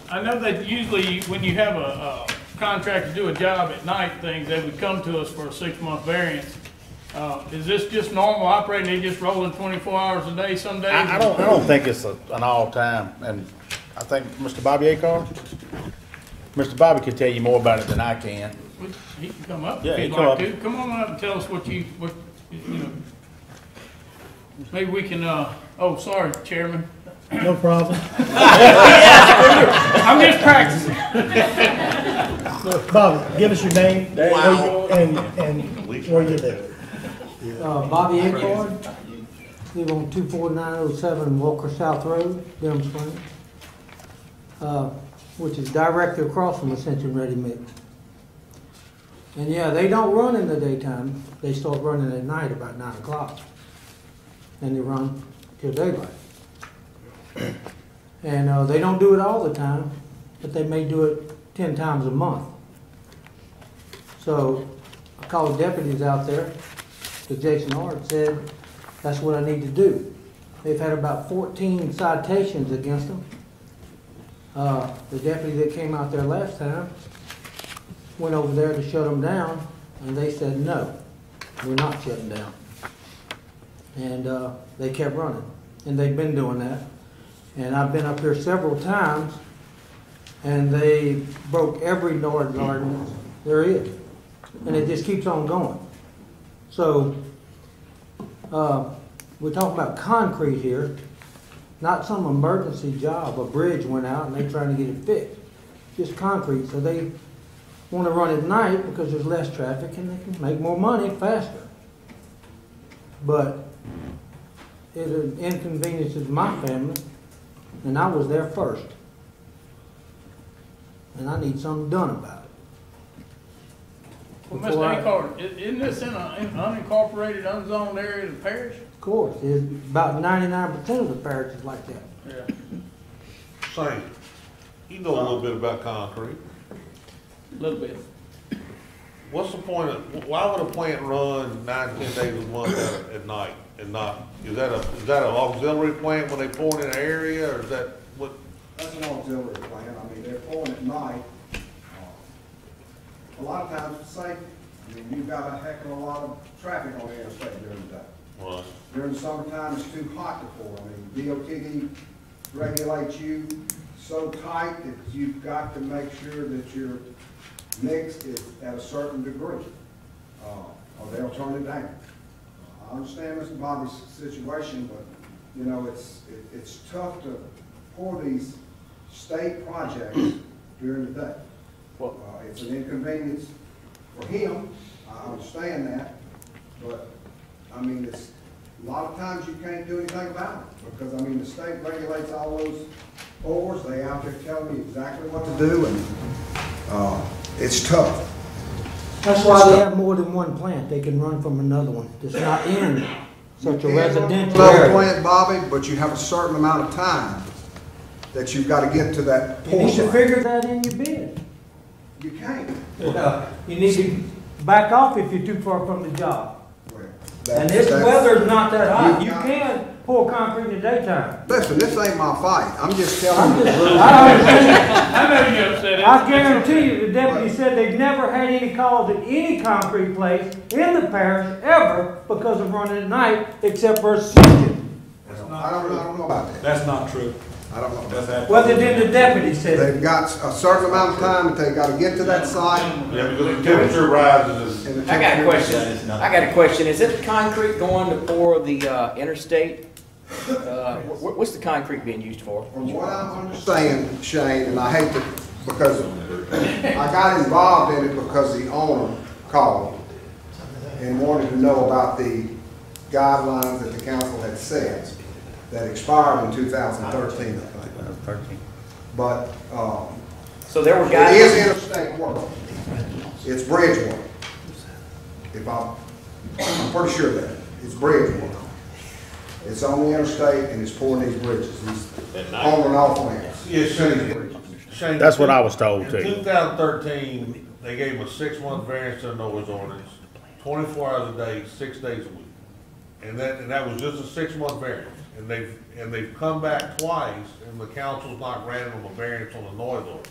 I know that usually when you have a contractor do a job at night, they would come to us for a 6-month variance. Is this just normal operating? They just rolling 24 hours a day some days? I don't think it's an all-time, and I think, Mr. Bobby Acar, Mr. Bobby could tell you more about it than I can. He can come up Yeah, if he he'd come like up. to. Come on up and tell us what you know. Maybe we can, oh, sorry, Chairman. No problem. I'm just practicing. Bobby, give us your name and where you live. Bobby Acord, live on 24907 Walker South Road, Denham Springs, which is directly across from Ascension Ready Mix. And yeah, they don't run in the daytime. They start running at night about 9 o'clock. And they run till daylight. And they don't do it all the time, but they may do it 10 times a month. So I called deputies out there, because Jason Hart said, that's what I need to do. They've had about 14 citations against them. The deputy that came out there last time went over there to shut them down, and they said, no, we're not shutting down. And they kept running, and they've been doing that. And I've been up here several times, and they broke every noise ordinance there is. And it just keeps on going. So, we're talking about concrete here, not some emergency job. A bridge went out and they're trying to get it fixed. Just concrete. So they want to run at night because there's less traffic and they can make more money faster. But it inconveniences my family, and I was there first. And I need something done about it. Well, Mr. Acord, isn't this in an unincorporated, unzoned area of the parish? Of course, it's about 99% of the parishes like that. Yeah. Same. You know a little bit about concrete. A little bit. What's the point of, why would a plant run 9, 10 days a month at night and not, is that an auxiliary plant when they pour it in an area, or is that what? That's an auxiliary plant. I mean, they're pouring at night. A lot of times it's safe. I mean, you've got a heck of a lot of traffic on the interstate during the day. Right. During the summertime, it's too hot to pour. I mean, DOTD regulates you so tight that you've got to make sure that your mix is at a certain degree, or they'll turn it down. I understand Mr. Bobby's situation, but, you know, it's tough to pour these state projects during the day. It's an inconvenience for him, I understand that, but, I mean, it's, a lot of times you can't do anything about it, because, I mean, the state regulates all those ores, they out there telling you exactly what to do, and, it's tough. That's why they have more than one plant. They can run from another one. It's not in such a residential Another area. plant, Bobby, but you have a certain amount of time that you've got to get to that You pour need to site. figure that in your bid. You can't. You need to back off if you're too far from the job. Well, And this weather's not that hot. You You got- can pour concrete in the daytime. Listen, this ain't my fight. I'm just I'm telling you. just, I know you upset. I guarantee you, the deputy said they've never had any calls at any concrete place in the parish ever because of running at night, except for Ascension. I don't know about that. That's not true. I don't know. Well, then the deputy said it. They've got a certain amount of time that they've got to get to that site. Yeah, because the temperature rises. and the I got a temperature- question. I got a question. Is it concrete going to pour the interstate? What's the concrete being used for? From what I understand, Shane, and I hate to, because I got involved in it because the owner called and wanted to know about the guidelines that the council had set that expired in 2013, I think. But So there were it guys. is interstate work. It's bridge work. I'm pretty sure of that. It's bridge work. It's on the interstate and it's pouring these bridges, these on and off ramps. Yeah, Shane. That's what I was told In too. 2013, they gave them a 6-month variance to the noise ordinance, 24 hours a day, 6 days a week. And that was just a 6-month variance. And they've come back twice, and the council's not granted them a variance on the noise ordinance.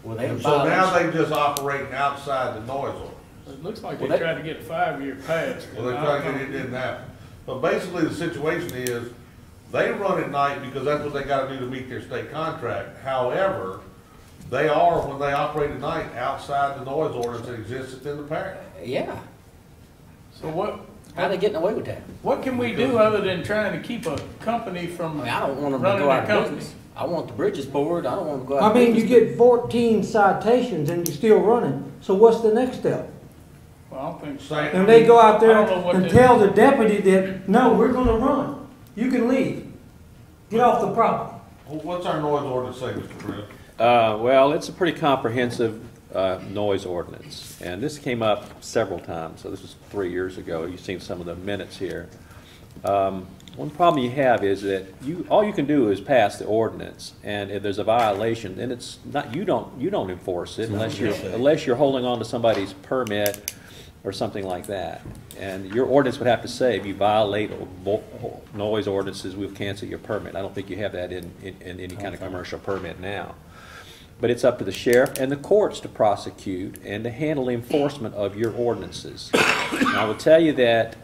Well, they And so now they just operating outside the noise ordinance. It looks like Well, they that- tried to get a 5-year pass. Well, they tried to get it, didn't happen. But basically, the situation is, they run at night because that's what they gotta do to meet their state contract. However, They are, when they operate at night, outside the noise ordinance that exists within the parish. Yeah. So what, How are they getting away with that? what can we do other than trying to keep a company from I mean, I don't want them to running go their out of company? business. I want the bridges poured. I don't want them to go out I of mean, business. you get 14 citations and you're still running, so what's the next step? Well, I don't think so. Same- And they go out there I don't know what and they- tell the deputy that, no, we're gonna run. You can leave. Get off the property. Well, what's our noise ordinance say, Mr. Brett? Well, it's a pretty comprehensive noise ordinance, and this came up several times, so this was 3 years ago. You've seen some of the minutes here. One problem you have is that all you can do is pass the ordinance, and if there's a violation, then it's not, you don't enforce it unless you're holding on to somebody's permit or something like that. And your ordinance would have to say, if you violate noise ordinances, we'll cancel your permit. I don't think you have that in any kind of commercial permit now. But it's up to the sheriff and the courts to prosecute and to handle the enforcement of your ordinances. And I will tell you that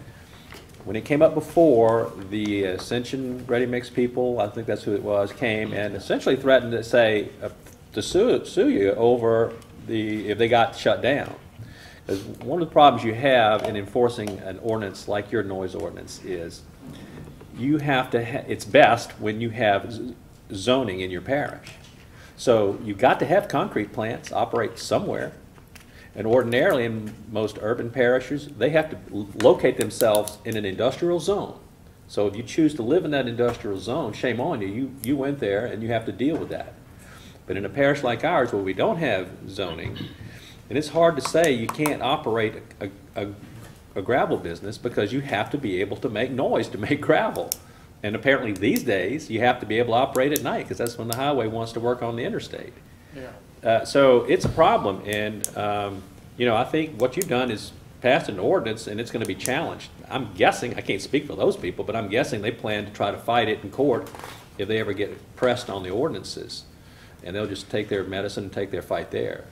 when it came up before, the Ascension Ready Mix people, I think that's who it was, came and essentially threatened to say, to sue you over if they got shut down. Because one of the problems you have in enforcing an ordinance like your noise ordinance is you have to, it's best when you have zoning in your parish. So you've got to have concrete plants operate somewhere. And ordinarily in most urban parishes, they have to locate themselves in an industrial zone. So if you choose to live in that industrial zone, shame on you. You went there and you have to deal with that. But in a parish like ours where we don't have zoning, and it's hard to say you can't operate a gravel business because you have to be able to make noise to make gravel. And apparently these days you have to be able to operate at night because that's when the highway wants to work on the interstate. Yeah. So it's a problem, and you know, I think what you've done is passed an ordinance, and it's going to be challenged. I'm guessing, I can't speak for those people, but I'm guessing they plan to try to fight it in court if they ever get pressed on the ordinances, and they'll just take their medicine and take their fight there.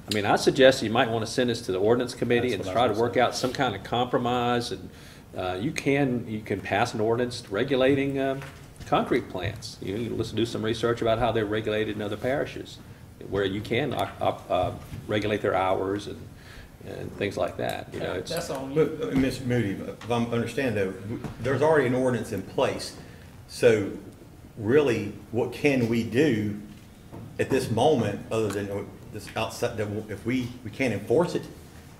I mean, I suggest you might want to send this to the ordinance committee and try to work out some kind of compromise, and you can pass an ordinance regulating concrete plants. You know, let's do some research about how they're regulated in other parishes, where you can regulate their hours and things like that. You know, it's, That's on you. But, Ms. Moody, if I understand though, there's already an ordinance in place. So really, what can we do at this moment other than this outside, that if we can't enforce it?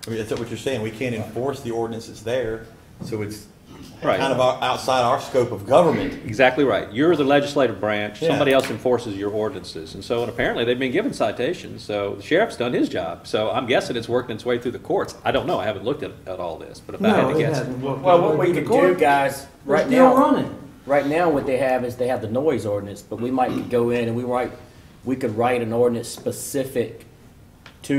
I mean, is that what you're saying? We can't enforce the ordinance that's there, so it's Right. kind of outside our scope of government. exactly right. You're the legislative branch. Yeah. Somebody else enforces your ordinances. And so, and apparently they've been given citations. So the sheriff's done his job. So I'm guessing it's working its way through the courts. I don't know. I haven't looked at all this. But if I had No, to it guess. hasn't worked. Well, what we The could court- do, guys, We're right still now, running. right now what they have is they have the noise ordinance, but we might go in and we could write an ordinance specific to,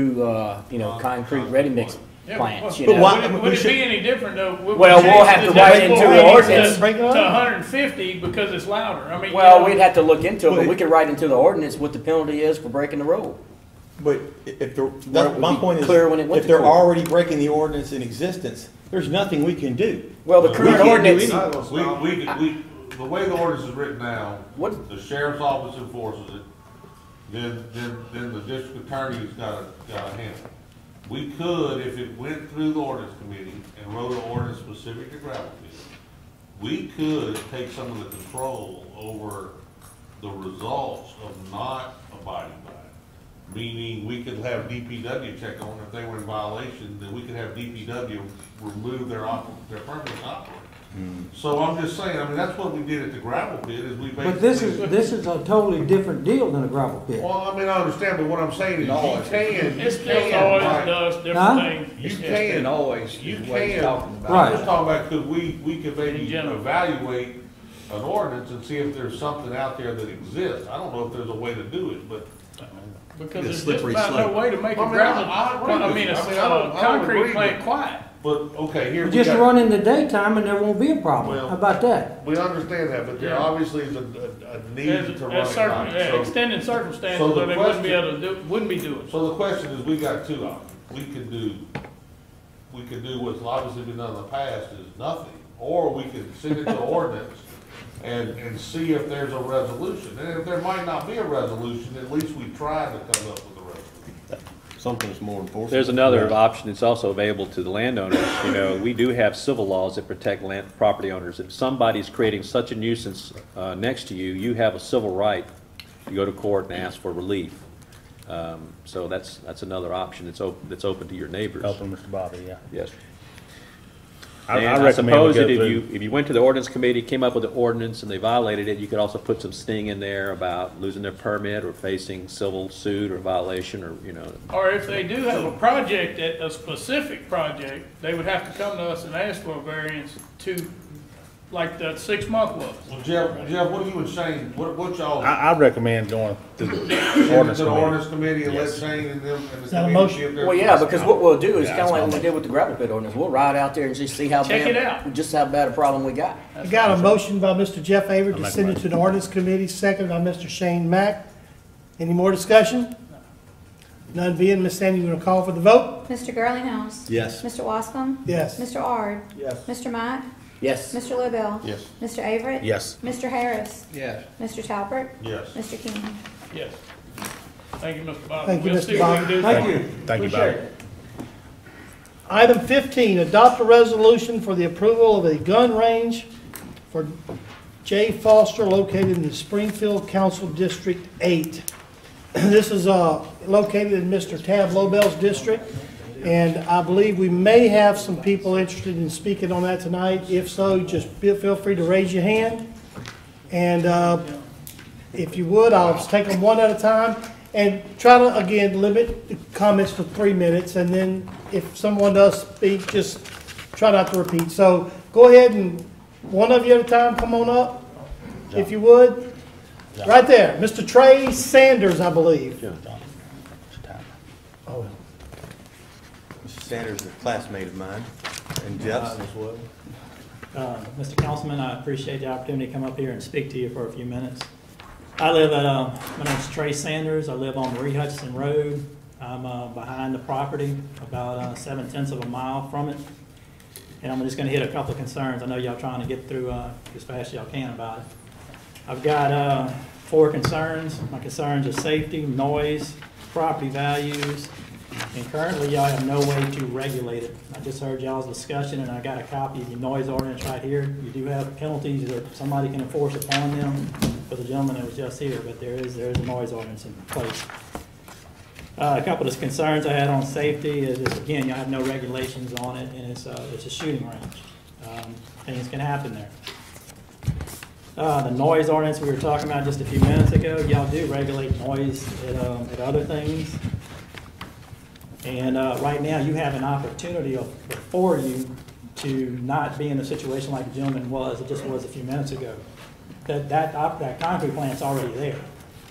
you know, concrete ready mix Yeah, plants, you but know. why- Would it be any different though? Would Well, we we'll change have the to write decibel into the rating ordinance. To Break it up. 150 because it's louder. I mean, Well, you know, we'd have to look into it, but we could write into the ordinance what the penalty is for breaking the rule. But if they're, Where it would my be point is, clear when it went if to they're court. already breaking the ordinance in existence, there's nothing we can do. Well, the We current can't do ordinance, anything. The way the ordinance is written now, What- the sheriff's office enforces it, then the district attorney's gotta handle it. We could, if it went through the ordinance committee and wrote an ordinance specific to gravel pits, we could take some of the control over the results of not abiding by it. Meaning, we could have DPW check on if they were in violation, then we could have DPW remove their permit to operate. So I'm just saying, I mean, that's what we did at the gravel pit, is we basically. But this is a totally different deal than a gravel pit. Well, I mean, I understand, but what I'm saying is it's you just can, always right, does Huh? different things. you Just an can, noise you is what he's can. talking about. Right. I'm just talking about, could we could In maybe general. evaluate an ordinance and see if there's something out there that exists. I don't know if there's a way to do it, but. Because It's there's just slippery about slope. no way to make a I mean, gravel, I agree I with mean, you. a I mean, I don't concrete agree plant with- quiet. But, okay, here we Just got. run in the daytime and there won't be a problem. Well- How about that? We understand that, but there Yeah. obviously is a need There's to run at certain, night. So- extended circumstances so the where they wouldn't be question- able to do, wouldn't be doing. So the question is, we got two options. We could do what's obviously been done in the past is nothing, or we could send it to ordinance and see if there's a resolution. And if there might not be a resolution, at least we tried to come up with a resolution. Something's more enforceable. There's another option that's also available to the landowners. You know, we do have civil laws that protect property owners. If somebody's creating such a nuisance next to you, you have a civil right to go to court and ask for relief. So that's another option that's open to your neighbors. Helping Mr. Bobby, yeah. Yes. I And I recommend suppose we that go if you went to the ordinance committee, came up with an ordinance, and they violated it, you could also put some sting in there about losing their permit or facing civil suit or violation, or, you know. Or if they do have a project, a specific project, they would have to come to us and ask for a variance to, like the 6 month was. Well, Jeff, what are you and Shane, what y'all? I recommend going to the Ordinance ordinance committee and let Yes. Shane and them and the Is that a committee motion? give their. Well, yeah, because what we'll do is Yeah, kind of that's like what we I'm did with the gravel pit ordinance. We'll ride out there and just see how Check bad, it out. just how bad a problem we got. I got a motion by Mr. Jeff Avery to make a send it to the ordinance committee, second by Mr. Shane Mack. Any more discussion? None being, Ms. Sandy, you gonna call for the vote? Mr. Girlinghouse? Yes. Mr. Wascom? Yes. Mr. Ard? Yes. Mr. Mack? Yes. Mr. Lobel? Yes. Mr. Averett? Yes. Mr. Harris? Yes. Mr. Talbert? Yes. Mr. King? Yes. Thank you, Mr. Bobby. Thank you, We'll Mr. see what we Bobby. can do. Thank you. Thank you, Bobby. Item 15, adopt a resolution for the approval of a gun range for J. Foster located in the Springfield Council District 8. This is located in Mr. Tab Lobel's district, and I believe we may have some people interested in speaking on that tonight. If so, just feel free to raise your hand. And if you would, I'll just take them one at a time and try to, again, limit the comments to 3 minutes. And then if someone does speak, just try not to repeat. So go ahead and one of you at a time, come on up, if you would. Right there, Mr. Trey Sanders, I believe. Oh, Mr. Sanders is a classmate of mine, and Jeff's as well. Mr. Councilman, I appreciate the opportunity to come up here and speak to you for a few minutes. I live at, my name's Trey Sanders. I live on Marie Hutchinson Road. I'm behind the property, about 7/10 of a mile from it. And I'm just going to hit a couple of concerns. I know y'all trying to get through as fast as y'all can about it. I've got 4 concerns. My concerns are safety, noise, property values, and currently y'all have no way to regulate it. I just heard y'all's discussion, and I got a copy of your noise ordinance right here. You do have penalties that somebody can enforce upon them for the gentleman that was just here, but there is a noise ordinance in place. A couple of concerns I had on safety is, again, y'all have no regulations on it, and it's a shooting range. Things can happen there. The noise ordinance we were talking about just a few minutes ago, y'all do regulate noise at other things. And right now, you have an opportunity before you to not be in a situation like the gentleman was, it just was a few minutes ago. That concrete plant's already there,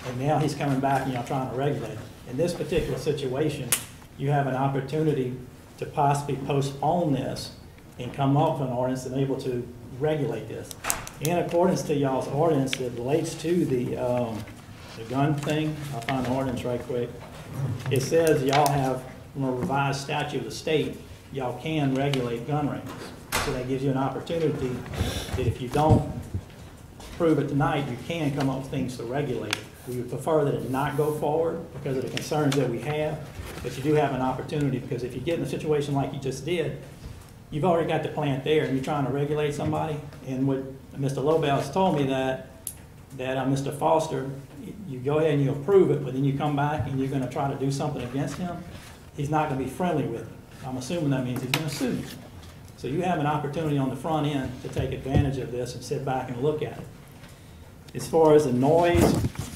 and now he's coming back and y'all trying to regulate it. In this particular situation, you have an opportunity to possibly postpone this and come up with an ordinance and be able to regulate this. In accordance to y'all's ordinance that relates to the gun thing, I'll find the ordinance right quick. It says y'all have, from a revised statute of the state, y'all can regulate gun ranges. So that gives you an opportunity that if you don't approve it tonight, you can come up with things to regulate it. We would prefer that it not go forward because of the concerns that we have, but you do have an opportunity, because if you get in a situation like you just did, you've already got the plant there and you're trying to regulate somebody. And what Mr. Lobel has told me that Mr. Foster, you go ahead and you approve it, but then you come back and you're going to try to do something against him, he's not going to be friendly with you. I'm assuming that means he's going to sue you. So you have an opportunity on the front end to take advantage of this and sit back and look at it. As far as the noise,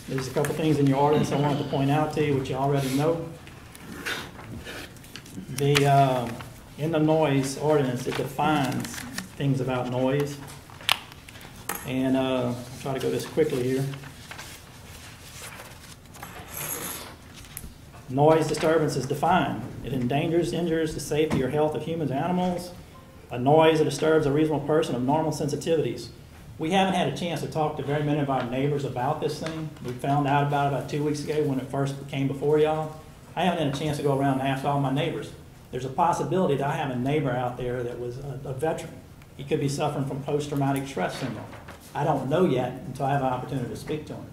there's a couple things in your ordinance I wanted to point out to you, which you already know. In the noise ordinance, it defines things about noise. And I'll try to go this quickly here. Noise disturbance is defined. It endangers, injures the safety or health of humans and animals. A noise that disturbs a reasonable person of normal sensitivities. We haven't had a chance to talk to very many of our neighbors about this thing. We found out about 2 weeks ago when it first came before y'all. I haven't had a chance to go around and ask all my neighbors. There's a possibility that I have a neighbor out there that was a veteran. He could be suffering from post-traumatic stress syndrome. I don't know yet until I have an opportunity to speak to him.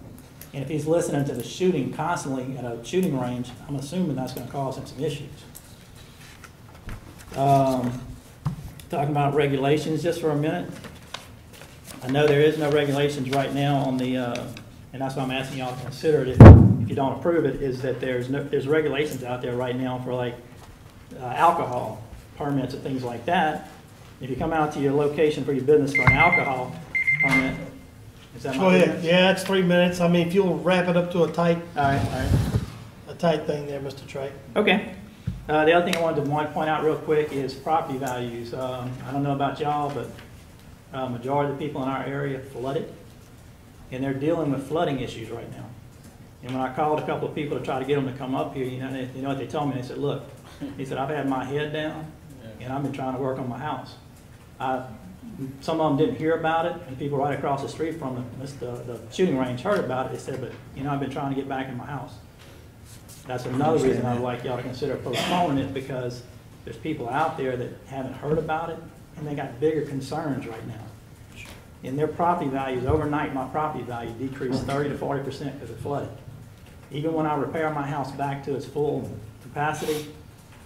And if he's listening to the shooting constantly at a shooting range, I'm assuming that's going to cause him some issues. Talking about regulations just for a minute. I know there is no regulations right now on the, and that's why I'm asking y'all to consider it if you don't approve it, is that there's regulations out there right now for like alcohol permits and things like that. If you come out to your location for your business for an alcohol permit, is that Go ahead. Yeah, it's 3 minutes. I mean, if you'll wrap it up to a tight thing there, Mr. Trey. Okay. The other thing I wanted to point out real quick is property values. I don't know about y'all, but majority of the people in our area flooded, and they're dealing with flooding issues right now. And when I called a couple of people to try to get them to come up here, you know what they told me? They said, look, he said, I've had my head down, and I've been trying to work on my house. Some of them didn't hear about it, and people right across the street from the shooting range heard about it. They said, but, I've been trying to get back in my house. That's another reason I'd like y'all to consider postponing it, because there's people out there that haven't heard about it, and they got bigger concerns right now. And their property values, overnight, my property value decreased 30 to 40% because it flooded. Even when I repair my house back to its full capacity,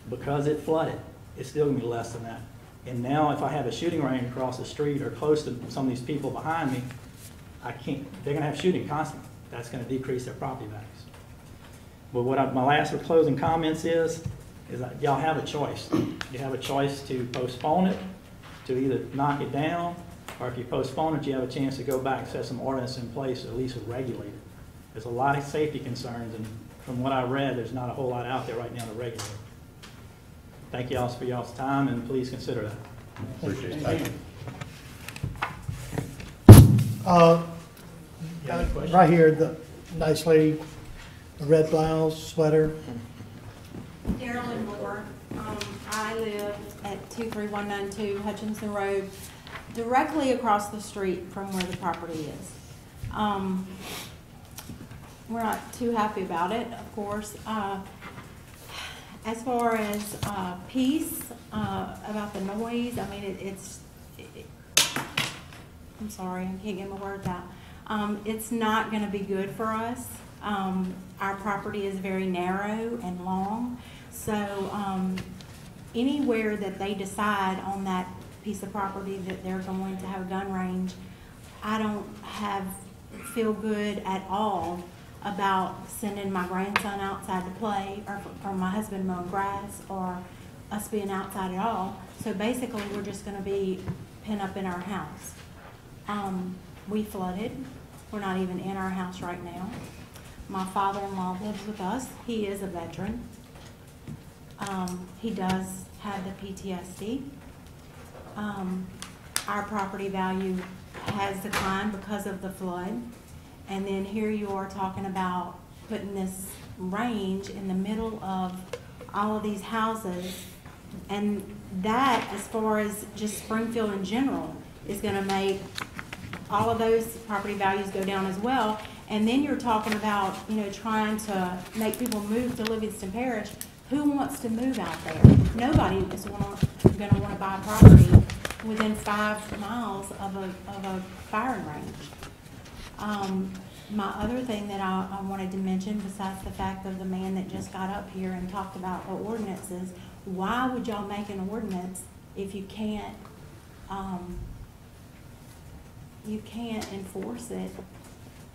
because it flooded, it's still going to be less than that. And now if I have a shooting range across the street or close to some of these people behind me, they're going to have shooting constantly. That's going to decrease their property values. But my last closing comments is that y'all have a choice. You have a choice to postpone it, to either knock it down, or if you postpone it, you have a chance to go back and set some ordinance in place, or at least regulate it. There's a lot of safety concerns, and from what I read, there's not a whole lot out there right now to regulate. Thank you all for y'all's time, and please consider that. Appreciate it. Right here, the nice lady, the red blouse, sweater. Carolyn Moore. I live at 23192 Hutchinson Road, directly across the street from where the property is. We're not too happy about it, of course. As far as peace, about the noise, I mean, I'm sorry, I can't get my words out. It's not going to be good for us. Our property is very narrow and long, so anywhere that they decide on that piece of property that they're going to have a gun range, I don't feel good at all about sending my grandson outside to play, or my husband mowing grass, or us being outside at all. So basically, we're just going to be pent up in our house. We flooded. We're not even in our house right now. My father-in-law lives with us. He is a veteran. He does have the PTSD. Our property value has declined because of the flood. And then here you are talking about putting this range in the middle of all of these houses. And that, as far as just Springfield in general, is going to make all of those property values go down as well. And then you're talking about, trying to make people move to Livingston Parish. Who wants to move out there? Nobody is going to want to buy property within 5 miles of a firing range. My other thing that I wanted to mention, besides the fact of the man that just got up here and talked about the ordinances, why would y'all make an ordinance if you can't enforce it?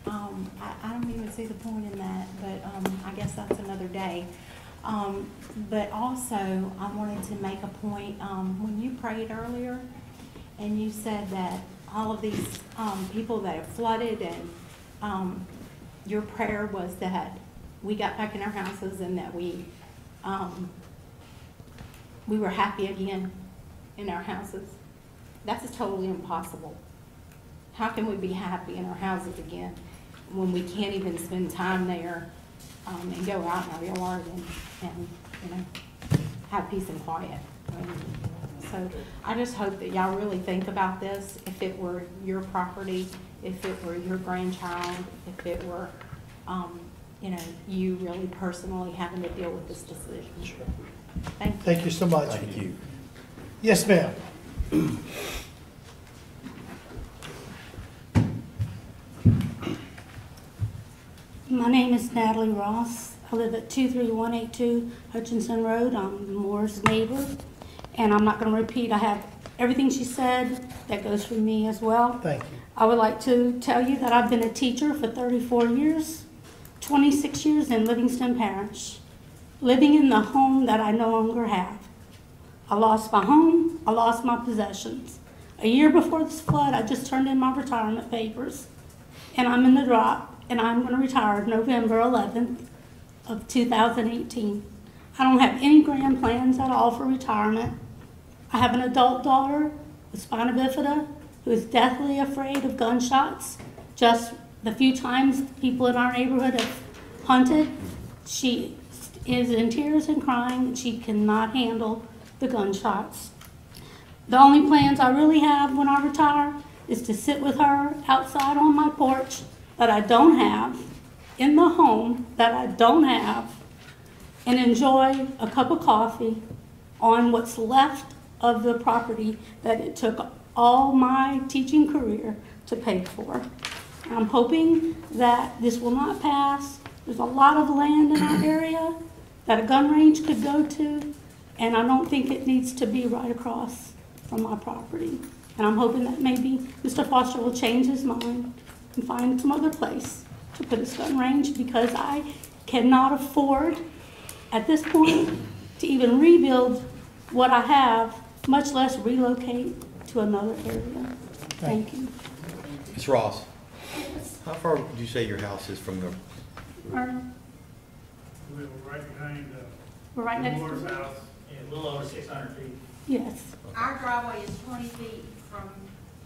I don't even see the point in that, but I guess that's another day. But also, I wanted to make a point, when you prayed earlier, and you said that all of these people that have flooded, and your prayer was that we got back in our houses and that we were happy again in our houses. That's totally impossible. How can we be happy in our houses again when we can't even spend time there and go out in our yard and have peace and quiet? So I just hope that y'all really think about this. If it were your property, if it were your grandchild, if it were, you really personally having to deal with this decision. Sure. Thank you. Thank you so much. Thank you. Yes, ma'am. My name is Natalie Ross. I live at 23182 Hutchinson Road. I'm Moore's neighbor. And I'm not going to repeat. I have everything she said. That goes for me as well. Thank you. I would like to tell you that I've been a teacher for 34 years, 26 years in Livingston Parish, living in the home that I no longer have. I lost my home. I lost my possessions. A year before this flood, I just turned in my retirement papers, and I'm in the drop, and I'm going to retire November 11th of 2018. I don't have any grand plans at all for retirement. I have an adult daughter with spina bifida who is deathly afraid of gunshots. Just the few times people in our neighborhood have hunted, she is in tears and crying, and she cannot handle the gunshots. The only plans I really have when I retire is to sit with her outside on my porch that I don't have, in the home that I don't have, and enjoy a cup of coffee on what's left of the property that it took all my teaching career to pay for. I'm hoping that this will not pass. There's a lot of land in our area that a gun range could go to, and I don't think it needs to be right across from my property. And I'm hoping that maybe Mr. Foster will change his mind and find some other place to put his gun range, because I cannot afford at this point to even rebuild what I have, much less relocate to another area. Thank you. Ms. Ross, how far would you say your house is from the? We're right behind We're right next Moore's to it. house, a little over 600 feet. Yes. Our driveway is 20 feet from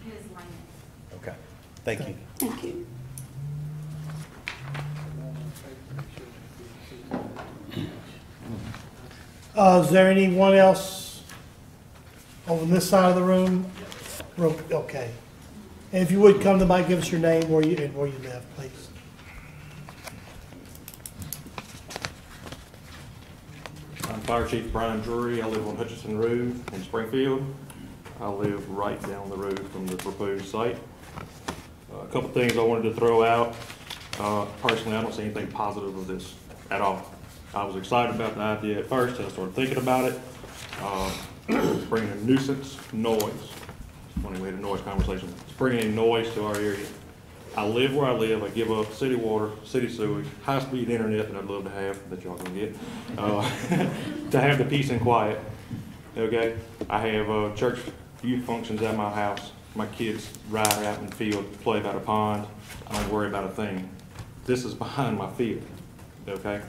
his land. Okay, thank you. Thank you. Is there anyone else on this side of the room? Okay. And if you would come to the mic, give us your name, where you live, please. I'm Fire Chief Brian Drury. I live on Hutchinson Road in Springfield. I live right down the road from the proposed site. A couple things I wanted to throw out. Personally, I don't see anything positive of this at all. I was excited about the idea at first. I started thinking about it. It's bringing a nuisance noise. It's funny, we had a noise conversation. It's bringing in noise to our area. I live where I live. I give up city water, city sewage, high-speed internet that I'd love to have, that y'all can get, to have the peace and quiet. Okay? I have church youth functions at my house. My kids ride out in the field, play by the pond. I don't worry about a thing. This is behind my field. Okay?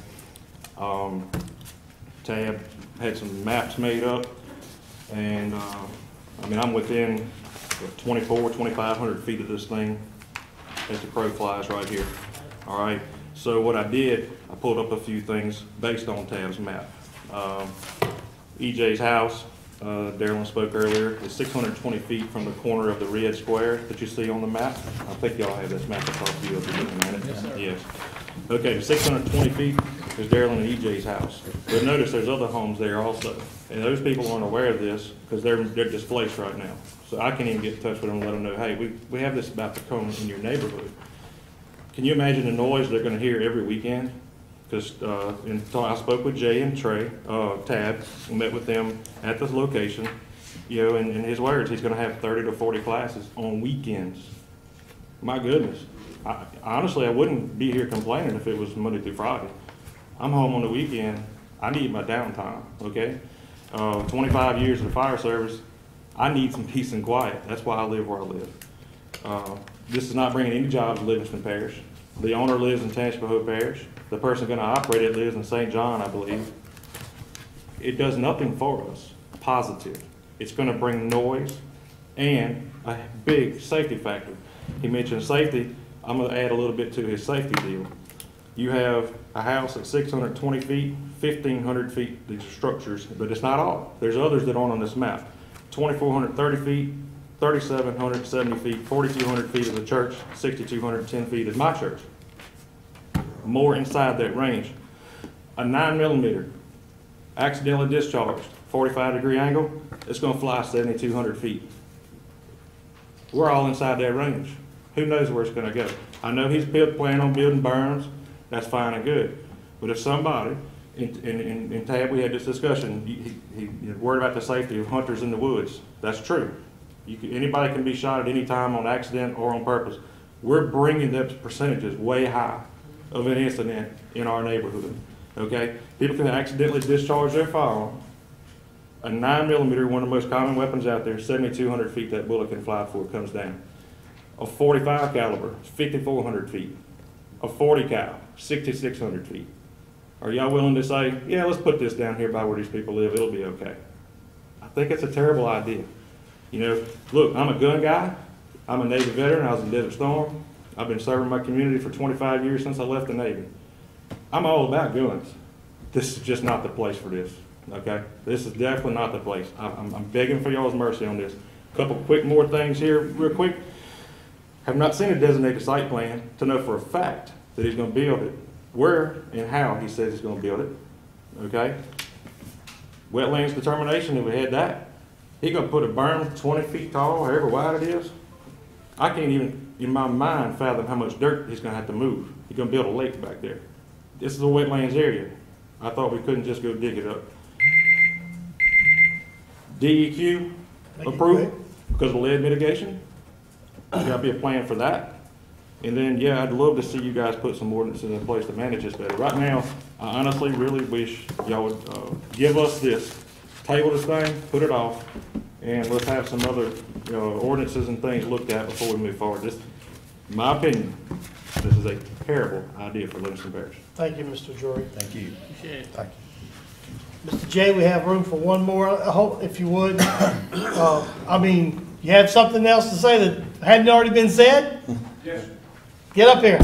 Tab had some maps made up, and I mean, I'm within 2,500 feet of this thing as the crow flies right here. All right, so what I did, I pulled up a few things based on Tab's map. EJ's house, Darylyn spoke earlier, is 620 feet from the corner of the red square that you see on the map. I think y'all have this map across the field if you're looking at it. Yes, sir. Yes. Okay, 620 feet is Darylyn and EJ's house. But notice there's other homes there also. And those people aren't aware of this because they're displaced right now. So I can't even get in touch with them and let them know, hey, we have this about to come in your neighborhood. Can you imagine the noise they're going to hear every weekend? Because I spoke with Jay and Trey, Tab, and met with them at this location. You know, in his words, he's going to have 30 to 40 classes on weekends. My goodness. Honestly, I wouldn't be here complaining if it was Monday through Friday. I'm home on the weekend. I need my downtime, okay? 25 years in the fire service, I need some peace and quiet. That's why I live where I live. This is not bringing any jobs to Livingston Parish. The owner lives in Tangipahoa Parish. The person going to operate it lives in St. John, I believe. It does nothing for us positive. It's going to bring noise and a big safety factor. He mentioned safety. I'm going to add a little bit to his safety deal. You have a house at 620 feet, 1,500 feet, these structures, but it's not all. There's others that aren't on this map. 2,430 feet, 3,770 feet, 4,200 feet is the church, 6,210 feet is my church. More inside that range. A 9mm, accidentally discharged, 45-degree angle, it's going to fly 7,200 feet. We're all inside that range. Who knows where it's going to go? I know he's planning on building berms. that's fine and good. But if somebody, in Tab, we had this discussion, he's worried about the safety of hunters in the woods. That's true. Anybody can be shot at any time on accident or on purpose. We're bringing the percentages way high of an incident in our neighborhood, okay? People can accidentally discharge their firearm. A 9mm, one of the most common weapons out there, 7,200 feet that bullet can fly before it comes down. A 45 caliber, 5,400 feet. A 40 cal, 6,600 feet. Are y'all willing to say, yeah, let's put this down here by where these people live, it'll be okay? I think it's a terrible idea. You know, look, I'm a gun guy. I'm a Navy veteran. I was in Desert Storm. I've been serving my community for 25 years since I left the Navy. I'm all about guns. This is just not the place for this, okay? This is definitely not the place. I'm begging for y'all's mercy on this. A couple quick more things here, real quick. Have not seen a designated site plan to know for a fact that he's going to build it. Where and how he says he's going to build it, okay? Wetlands determination, if we had that. He's going to put a berm 20 feet tall, however wide it is. I can't even, in my mind, fathom how much dirt he's going to have to move. He's going to build a lake back there. This is a wetlands area. I thought we couldn't just go dig it up. DEQ approval because of lead mitigation. There's got to be a plan for that. And then, yeah, I'd love to see you guys put some ordinances in place to manage this better. Right now, I honestly really wish y'all would give us this, table this thing, put it off, and let's have some other ordinances and things looked at before we move forward. This, in my opinion, this is a terrible idea for Livingston Parish. Thank you, Mr. Drury. Thank you. Appreciate it. Thank you. Mr. J, we have room for one more, I hope, if you would. I mean, you have something else to say that hadn't already been said? Yes. Get up here.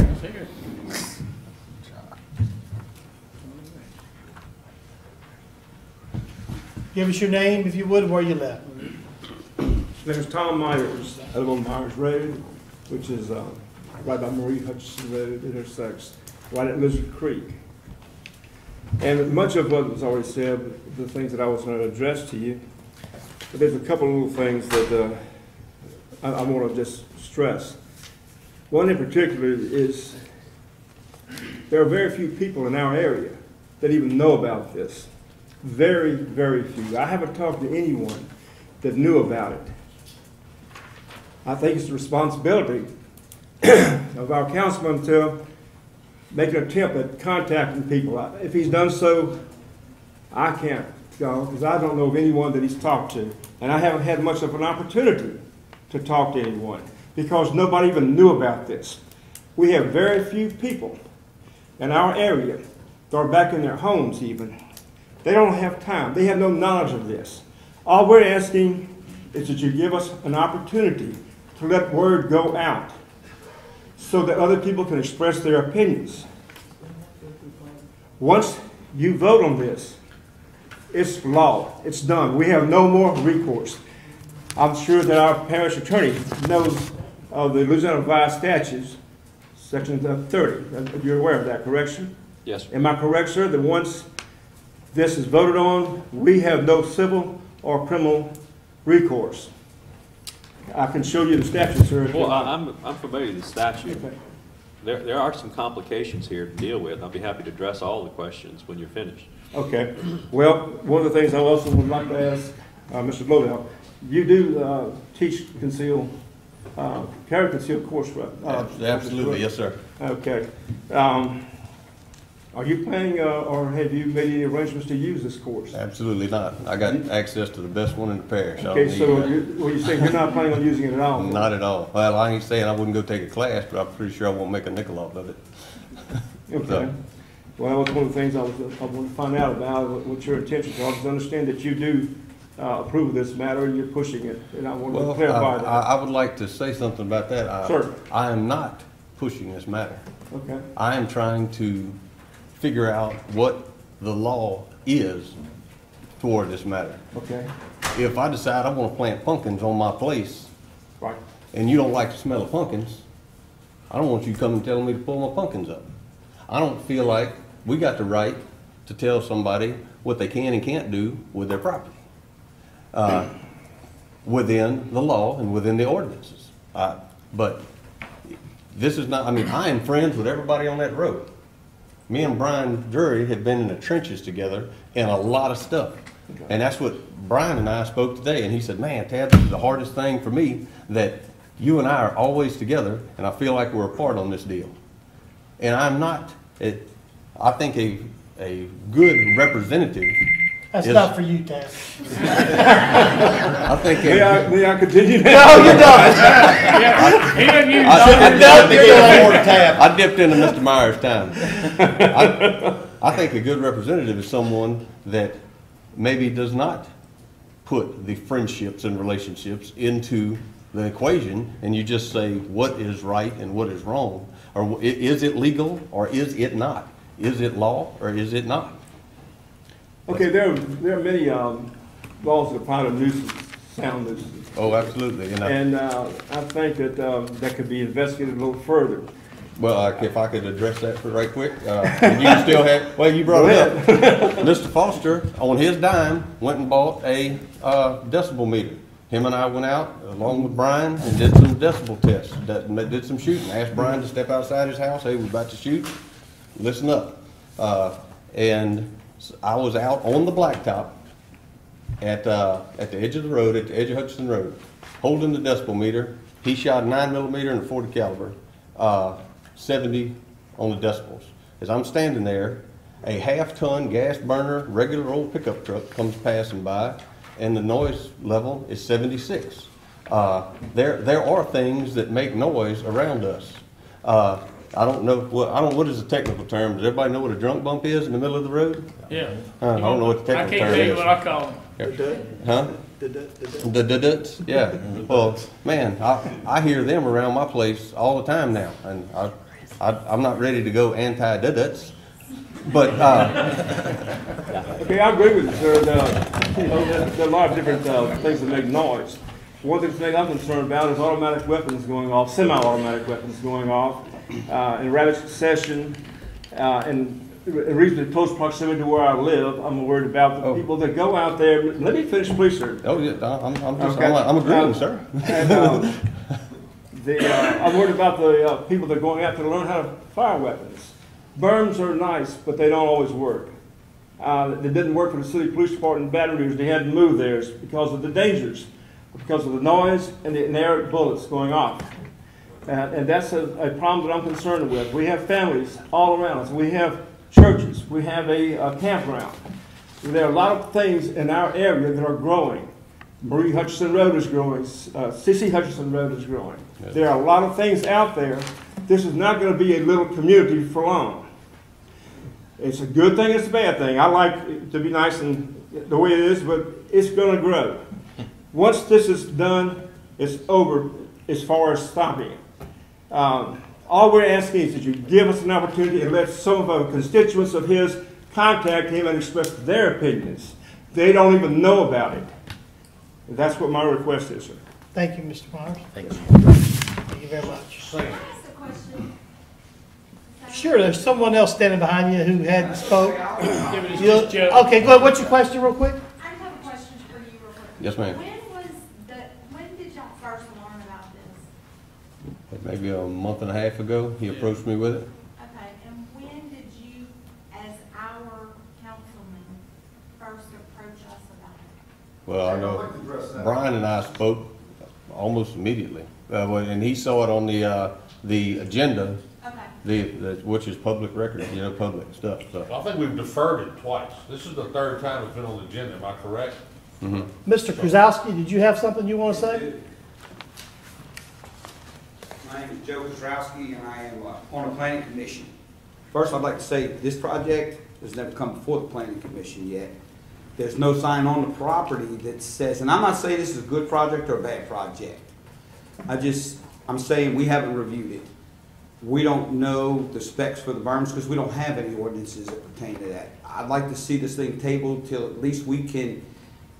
Give us your name, if you would, and where you live. My name is Tom Myers. I live on Myers Road, which is right by Marie Hutchinson Road, intersects right at Lizard Creek. And much of what was already said, the things that I was going to address to you, but there's a couple of little things that I want to just stress. One in particular is there are very few people in our area that even know about this. Very, very few. I haven't talked to anyone that knew about it. I think it's the responsibility of our councilman to make an attempt at contacting people. If he's done so, I can't go because I don't know of anyone that he's talked to. And I haven't had much of an opportunity to talk to anyone because nobody even knew about this. We have very few people in our area that are back in their homes even. They don't have time. They have no knowledge of this. All we're asking is that you give us an opportunity to let word go out so that other people can express their opinions. Once you vote on this, it's law. It's done. We have no more recourse. I'm sure that our parish attorney knows of the Louisiana Revised Statutes, Section 30. You're aware of that, correct, sir? Yes, sir. Am I correct, sir, that once this is voted on, we have no civil or criminal recourse? I can show you the statute, sir. Well, I'm familiar with the statute. Okay. There are some complications here to deal with. I'll be happy to address all the questions when you're finished. Okay. Well, one of the things I also would like to ask Mr. Lodell, you do carry concealed course, right? Absolutely, yes, sir. Okay. Are you planning or have you made any arrangements to use this course? Absolutely not. I got access to the best one in the parish. Okay, so you're saying you're not planning on using it at all? Not at all. Well, I ain't saying I wouldn't go take a class, but I'm pretty sure I won't make a nickel off of it. Okay. So, well, that's one of the things I want to find out about what your intentions are. Because I understand that you do approve of this matter and you're pushing it, and I want to clarify that. I would like to say something about that. Sure. I am not pushing this matter. Okay. I am trying to figure out what the law is for this matter. Okay. If I decide I want to plant pumpkins on my place, right, and you don't like the smell of pumpkins, I don't want you coming telling me to pull my pumpkins up. I don't feel like we got the right to tell somebody what they can and can't do with their property within the law and within the ordinances. But this is not, I mean, I am friends with everybody on that road. me and Brian Drury have been in the trenches together and a lot of stuff. And that's what Brian and I spoke today, and he said, man, Tab, this is the hardest thing for me, that you and I are always together, and I feel like we're apart on this deal. And I'm not, I think a good representative. That's not for you, Tab. I think. May I continue? No, you're done. I dipped into Mr. Myers' time. I think a good representative is someone that maybe does not put the friendships and relationships into the equation, and you just say what is right and what is wrong, or is it legal or is it not? Is it law or is it not? Okay, there are many laws that apply to nuisance, sound nuisance. Oh, absolutely. And I think that that could be investigated a little further. Well, if I could address that right quick, you can still have, well, you brought it up. Mr. Foster, on his dime, went and bought a decibel meter. Him and I went out, along with Brian, and did some decibel tests, did some shooting. Asked Brian to step outside his house. Hey, we're about to shoot. Listen up. And I was out on the blacktop at the edge of the road, at the edge of Hutchinson Road, holding the decibel meter. He shot 9mm and a .40 caliber, 70 on the decibels. As I'm standing there, a half-ton gas burner, regular old pickup truck comes passing by, and the noise level is 76. There are things that make noise around us. I don't know what is the technical term. Does everybody know what a drunk bump is in the middle of the road? Yeah. I don't know what the technical term is. I can't tell you what I call them. Huh? The duds? Yeah. Well, man, I hear them around my place all the time now, and I'm not ready to go anti-duds, but okay, I agree with you, sir. There are a lot of different things that make noise. One thing I'm concerned about is automatic weapons going off, semi-automatic weapons going off in rapid succession, and in reasonably close proximity to where I live. I'm worried about the people that go out there. Let me finish, please, sir. Oh yeah, I'm agreeing, sir. And, I'm worried about the people that are going out there to learn how to fire weapons. Berms are nice, but they don't always work. They didn't work for the city police department in Baton Rouge. They had to move theirs because of the dangers, because of the noise and the inerrant bullets going off. And that's a problem that I'm concerned with. We have families all around us. We have churches. We have a campground. There are a lot of things in our area that are growing. Marie Hutchinson Road is growing. Sissy Hutchinson Road is growing. Yes. There are a lot of things out there. This is not going to be a little community for long. It's a good thing, it's a bad thing. I like it to be nice and the way it is, but it's going to grow. Once this is done, it's over as far as stopping it. All we're asking is that you give us an opportunity and let some of our constituents of his contact him and express their opinions. They don't even know about it. And that's what my request is, sir. Thank you, Mr. Myers. Thank you. Thank you very much. Sure, there's someone else standing behind you who hadn't spoke. Okay, go ahead. What's your question real quick? I have a question for you real quick. Yes, ma'am. When did y'all first learn about this? Maybe a month and a half ago, he approached me with it. Okay, and when did you, as our councilman, first approach us about it? Well, I know Brian and I spoke almost immediately, and he saw it on the agenda, which is public record, public stuff. So. I think we've deferred it twice. This is the third time it's been on the agenda. Am I correct? Mm-hmm. Mr. Krasowski, did you have something you want to say? My name is Joe Krasowski, and I am on the Planning Commission. First, I'd like to say this project has never come before the Planning Commission yet. There's no sign on the property that says, and I'm not saying this is a good project or a bad project. I'm saying we haven't reviewed it. We don't know the specs for the berms because we don't have any ordinances that pertain to that. I'd like to see this thing tabled till at least we can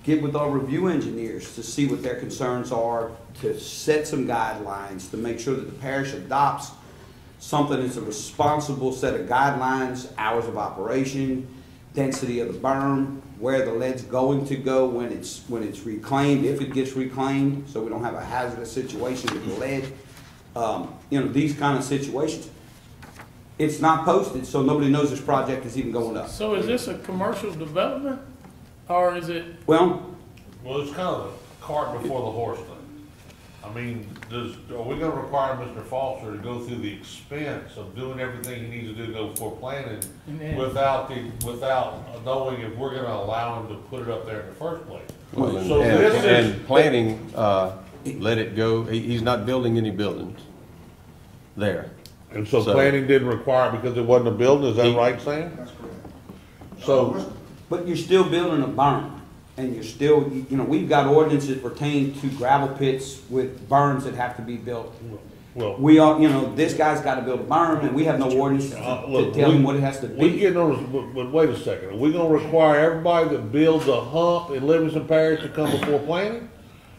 get with our review engineers to see what their concerns are, to set some guidelines, to make sure that the parish adopts something that's a responsible set of guidelines, hours of operation, density of the berm, where the lead's going to go when it's reclaimed, if it gets reclaimed, so we don't have a hazardous situation with the lead. These kind of situations. It's not posted, so nobody knows this project is even going up. So is this a commercial development, or is it? Well, Well, it's kind of the cart before the horse thing. I mean, are we gonna require Mr. Foster to go through the expense of doing everything he needs to do to go before planning without knowing if we're gonna allow him to put it up there in the first place? Well, So this is. and planning, let it go, he's not building any buildings there. And so planning didn't require it because it wasn't a building, is that right, Sam? That's correct. So, but you're still building a berm, and you're still, you know, we've got ordinances pertaining to gravel pits with berms that have to be built. well. We are, you know, this guy's gotta build a berm, and we have no ordinance to tell him what it has to We be. getting on, but wait a second, are we gonna require everybody that builds a hump in Livingston Parish to come before planning?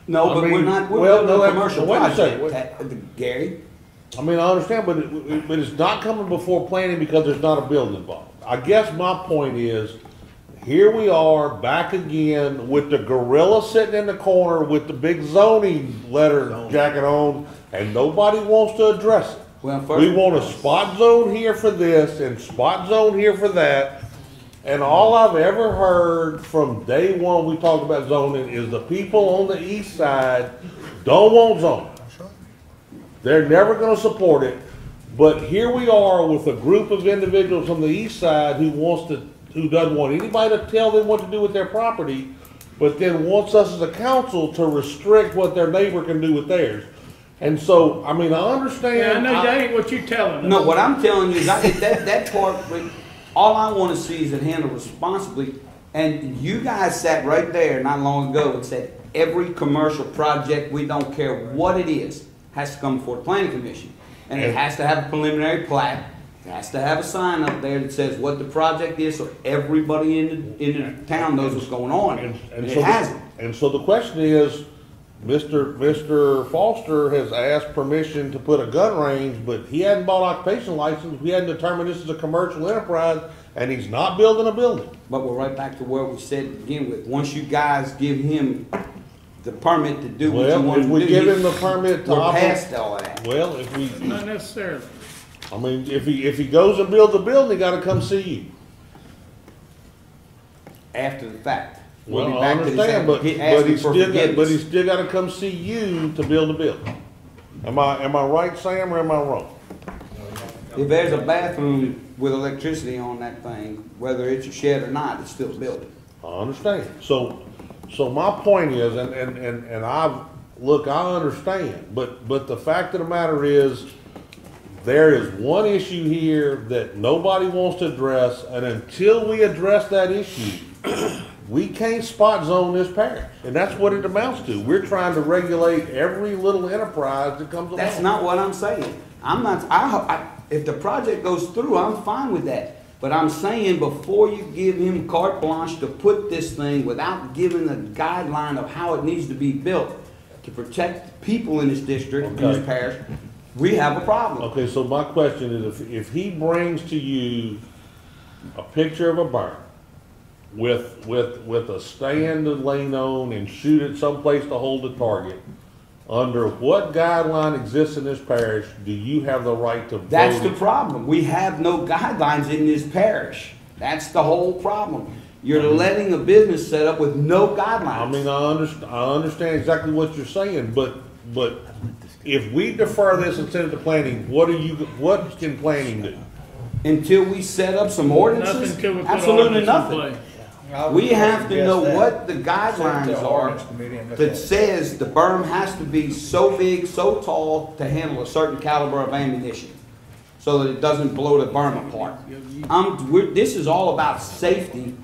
No, I but we're mean, not, we're well, building no, a that- commercial wait a second, project, Gary. I mean, I understand, but it's not coming before planning because there's not a building involved. I guess my point is, here we are back again with the gorilla sitting in the corner with the big zoning letter jacket on, and nobody wants to address it. Well, first, We want a spot zone here for this and spot zone here for that. And all I've ever heard from day one we talked about zoning is the people on the east side don't want zoning. They're never gonna support it. But here we are with a group of individuals on the east side who doesn't want anybody to tell them what to do with their property, but then wants us as a council to restrict what their neighbor can do with theirs. And so, I mean, I understand. Yeah, I know that ain't what you're telling us. no, what I'm telling you is that part, all I wanna see is it handled responsibly. And you guys sat right there not long ago and said, every commercial project, we don't care what it is, has to come before the planning commission. And it has to have a preliminary plat, it has to have a sign up there that says what the project is, so everybody in the town knows what's going on. And it hasn't. And so the question is, Mr. Foster has asked permission to put a gun range, but he hadn't bought occupational license, we hadn't determined this is a commercial enterprise, and he's not building a building. But we're right back to where we said to begin with, once you guys give him the permit to do what you Well, want if to do. we give him the permit to We're operate. past all of that. Well, if we, Not necessarily. I mean, if he goes and builds a building, he gotta come see you. After the fact. We'll Well, be I back to this understand, but asking he's for still forgiveness. he's still gotta come see you to build a building. Am I right, Sam, or am I wrong? If there's a bathroom with electricity on that thing, whether it's a shed or not, it's still a building. I understand. So my point is, and I understand, but the fact of the matter is, there is one issue here that nobody wants to address, and until we address that issue, we can't spot zone this parish. And that's what it amounts to. We're trying to regulate every little enterprise that comes along. That's not what I'm saying. I'm not, if the project goes through, I'm fine with that. But I'm saying before you give him carte blanche to put this thing without giving a guideline of how it needs to be built to protect people in this district, in this parish, we have a problem. Okay, so my question is, if he brings to you a picture of a barn with a stand to lean on and shoot it someplace to hold the target, under what guideline exists in this parish do you have the right to vote? That's the problem. We have no guidelines in this parish. That's the whole problem. You're letting a business set up with no guidelines. I mean, I understand exactly what you're saying, but if we defer this and send it to planning, what can planning do? Until we set up some ordinances? Nothing till we put Absolutely ordinance in nothing. place. We have to know Suggest what the Send guidelines it to are ordinance committee and look at that it. says the berm has to be so big, so tall to handle a certain caliber of ammunition, so that it doesn't blow the berm apart. This is all about safety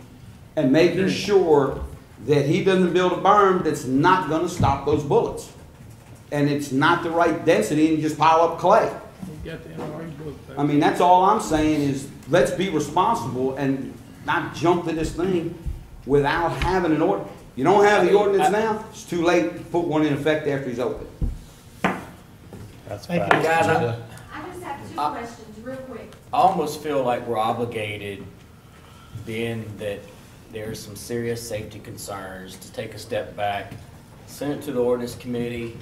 and making sure that he doesn't build a berm that's not gonna stop those bullets. And it's not the right density and just pile up clay. You got the NRA book. I mean, that's all I'm saying is, let's be responsible and not jump to this thing without having an order. You don't have the ordinance now, it's too late to put one in effect after he's open. That's Thank fine. you. I just have two questions, real quick. I almost feel like we're obligated, being that there's some serious safety concerns, to take a step back, send it to the ordinance committee,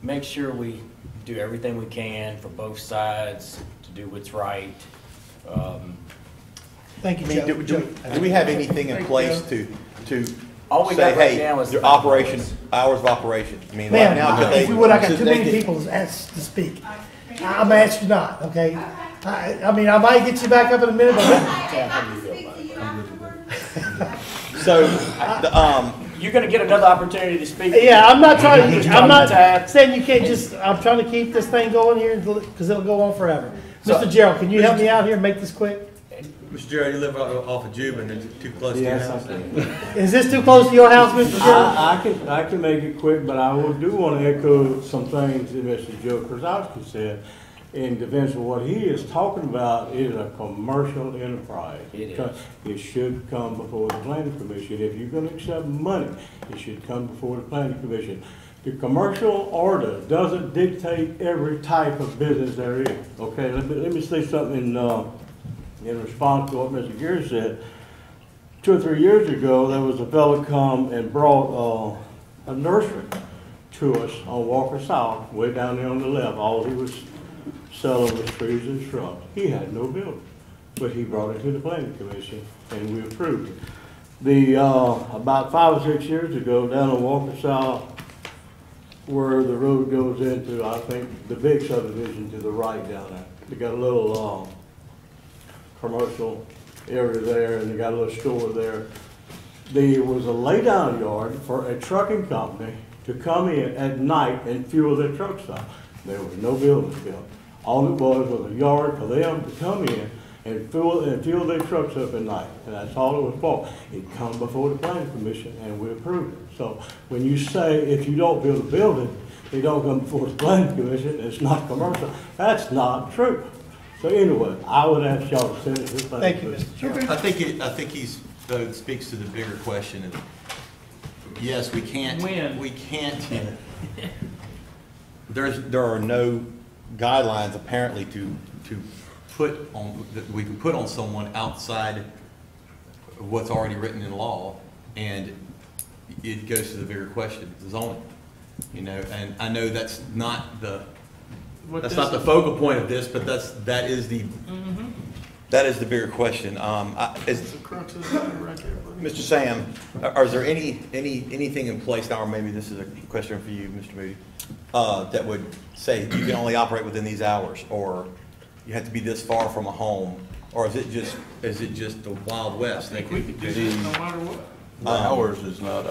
make sure we do everything we can for both sides to do what's right. Thank you, I mean, Joe. do we have anything in place to All we say, got right hey, now is your the operation, hours of operation? I mean, right now, Ma'am, could if you would, I got should too they many get- people asked to speak. I'm asked you not, okay? I mean, I might get you back up in a minute, but So, You're gonna get another opportunity to speak. yeah, I'm not trying to, I'm not Tab. saying you can't just, I'm trying to keep this thing going here because it'll go on forever. Mr. Gerald, can you help me out here and make this quick? Mr. Gerald, you live off of Jubin, is it too close to your Yes, house? I do. Is this too close to your house, Mr. Gerald? I can make it quick, but I do want to echo some things that Mr. Joe Krasowski said in defense of what he is talking about is a commercial enterprise. It is. It should come before the planning commission. If you're going to accept money, it should come before the planning commission. The commercial order doesn't dictate every type of business there is. Okay, let me say something in response to what Mr. Geary said. 2 or 3 years ago, there was a fellow come and brought a nursery to us on Walker South, way down there on the left. All he was selling was trees and shrubs. He had no building, but he brought it to the planning commission and we approved it. About 5 or 6 years ago, down on Walker South, where the road goes into, I think, the big subdivision to the right down there. They got a little commercial area there, and they got a little store there. There was a laydown yard for a trucking company to come in at night and fuel their truck stop. There was no buildings built. All it was a yard for them to come in and fuel their trucks up at night, and that's all it was for. It come before the planning commission, and we approved it. So when you say if you don't build a building, it don't come before the planning commission, it's not commercial, that's not true. So anyway, I would ask y'all to send it to the planning Thank you, commission. Mr. Chairman. I think he's, though, speaks to the bigger question of, yes, we can't. When? We can't. There are no guidelines apparently to put on, that we can put on someone outside of what's already written in law, and it goes to the bigger question, the zoning. You know, and I know that's not the focal point of this, but that is the bigger question. Mr. Sam, is there anything in place now, or maybe this is a question for you, Mr. Moody, that would say you can only operate within these hours, or you have to be this far from a home, or is it just the Wild West? I think we could do this no matter what. The hours is not,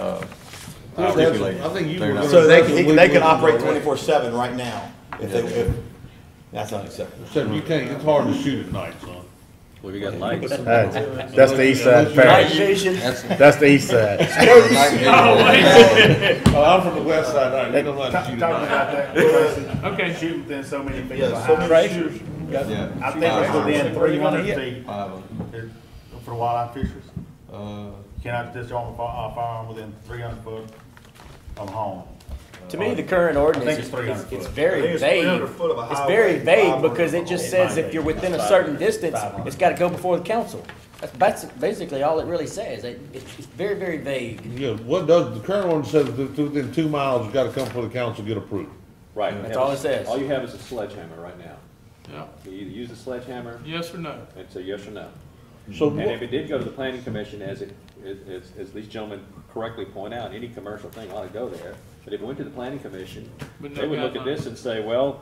stipulated. I think you were gonna- So they can operate 24/7 right now, if that's unacceptable. Except you can't, it's hard to shoot at night, son. Well, we got lights. That's the east side Night parish. vision. That's the east side. I'm from the west side, you don't like to shoot Talking at about night. that, Okay. shoot within so many feet Yeah, so behind. many Shooters. yeah. I think it's within 300 feet Five. for the wildlife fishers. Cannot discharge a firearm within 300 foot of home. To me, the current ordinance think it's 300 is it's foot. very I think it's vague. 300 foot of a It's highway, very vague 500 because it just says if you're within a certain distance, it's got to go before the council. That's basically all it really says. It's very, very vague. Yeah, what does, the current one says that within 2 miles, you gotta come before the council to get approved. Right. That's all it says. All you have is a sledgehammer right now. Yeah. You either use a sledgehammer, Yes or no? it's a yes or no. So And what, if it did go to the planning commission, as these gentlemen correctly point out, any commercial thing ought to go there. But if it went to the planning commission, But no they would look at guidelines. this and say, well,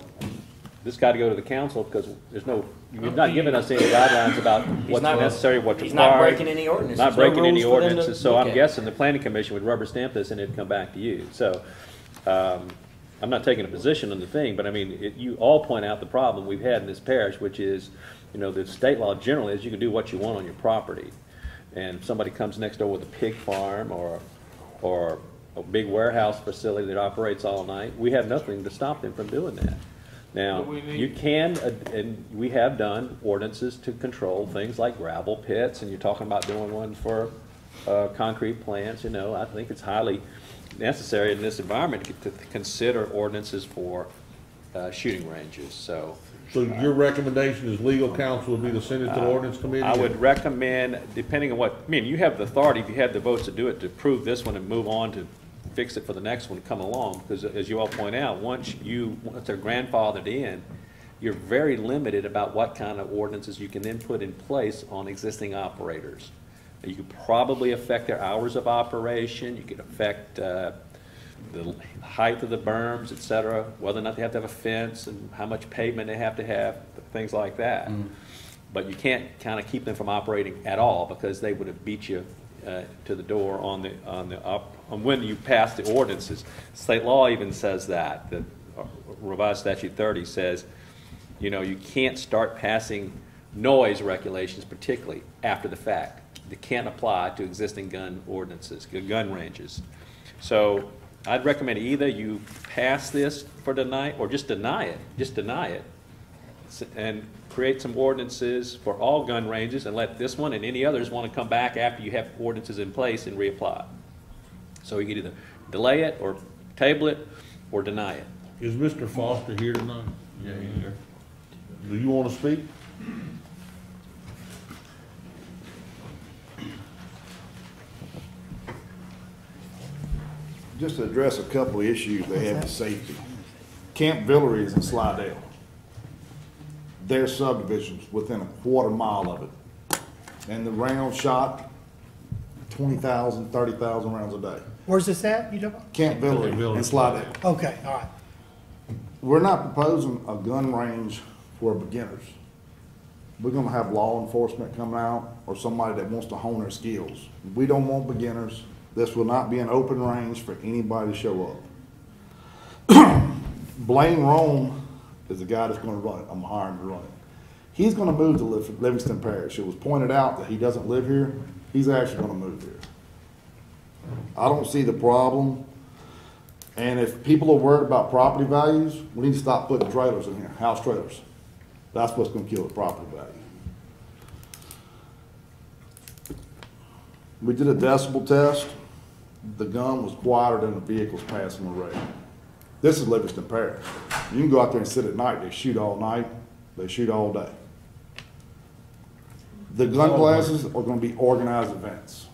this got to go to the council because there's no, you're not giving us any guidelines about what's not- necessary, what's required. He's not breaking any ordinances. Not There's no breaking any rules for them to ordinances, so look I'm at. guessing the planning commission would rubber stamp this and it'd come back to you. So, I'm not taking a position on the thing, but I mean, you all point out the problem we've had in this parish, which is, the state law generally is you can do what you want on your property. And if somebody comes next door with a pig farm or a big warehouse facility that operates all night, we have nothing to stop them from doing that. Now, But we need- you can, and we have done ordinances to control things like gravel pits, and you're talking about doing one for concrete plants. I think it's highly necessary in this environment to consider ordinances for shooting ranges. So your recommendation is legal counsel would be to send it to the ordinance committee? I would recommend, depending on you have the authority, if you have the votes to do it, to approve this one and move on to fix it for the next one to come along, because as you all point out, once they're grandfathered in, you're very limited about what kind of ordinances you can then put in place on existing operators. You could probably affect their hours of operation, you could affect the height of the berms, et cetera, whether or not they have to have a fence and how much pavement they have to have, things like that. But you can't kind of keep them from operating at all, because they would have beat you to the door on when you pass the ordinances. State law even says that revised statute 30 says, you know, you can't start passing noise regulations, particularly after the fact. They can't apply to existing gun ordinances, gun ranges. So I'd recommend either you pass this for tonight or just deny it, and create some ordinances for all gun ranges, and let this one and any others want to come back after you have ordinances in place and reapply. So you can either delay it or table it or deny it. Is Mr. Foster here tonight? Yeah, he's here. Do you want to speak? Just to address a couple of issues they have with safety. Camp Villery is in Slidell. Their subdivision's within a quarter mile of it. And the round shot, 20,000, 30,000 rounds a day. Where's this at? You talking about? Camp Villery in Slidell. Okay, all right. We're not proposing a gun range for beginners. We're gonna have law enforcement come out or somebody that wants to hone their skills. We don't want beginners. This will not be an open range for anybody to show up. Blaine Rome is the guy that's gonna run it. I'm hiring to run it. He's gonna move to Livingston Parish. It was pointed out that he doesn't live here. He's actually gonna move here. I don't see the problem. And if people are worried about property values, we need to stop putting trailers in here, house trailers. That's what's gonna kill the property value. We did a decibel test. The gun was quieter than the vehicles passing the road. This is Livingston Parish. You can go out there and sit at night. They shoot all night. They shoot all day. The gun classes are going to be organized events.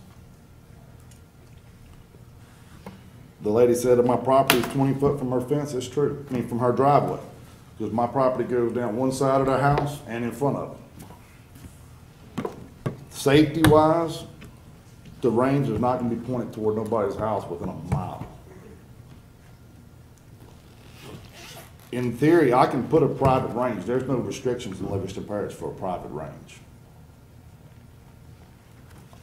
The lady said that my property is 20 foot from her fence. It's true. I mean, from her driveway. Because my property goes down one side of the house and in front of it. Safety-wise, the range is not going to be pointed toward nobody's house within a mile. In theory, I can put a private range. There's no restrictions in Livingston Parish for a private range.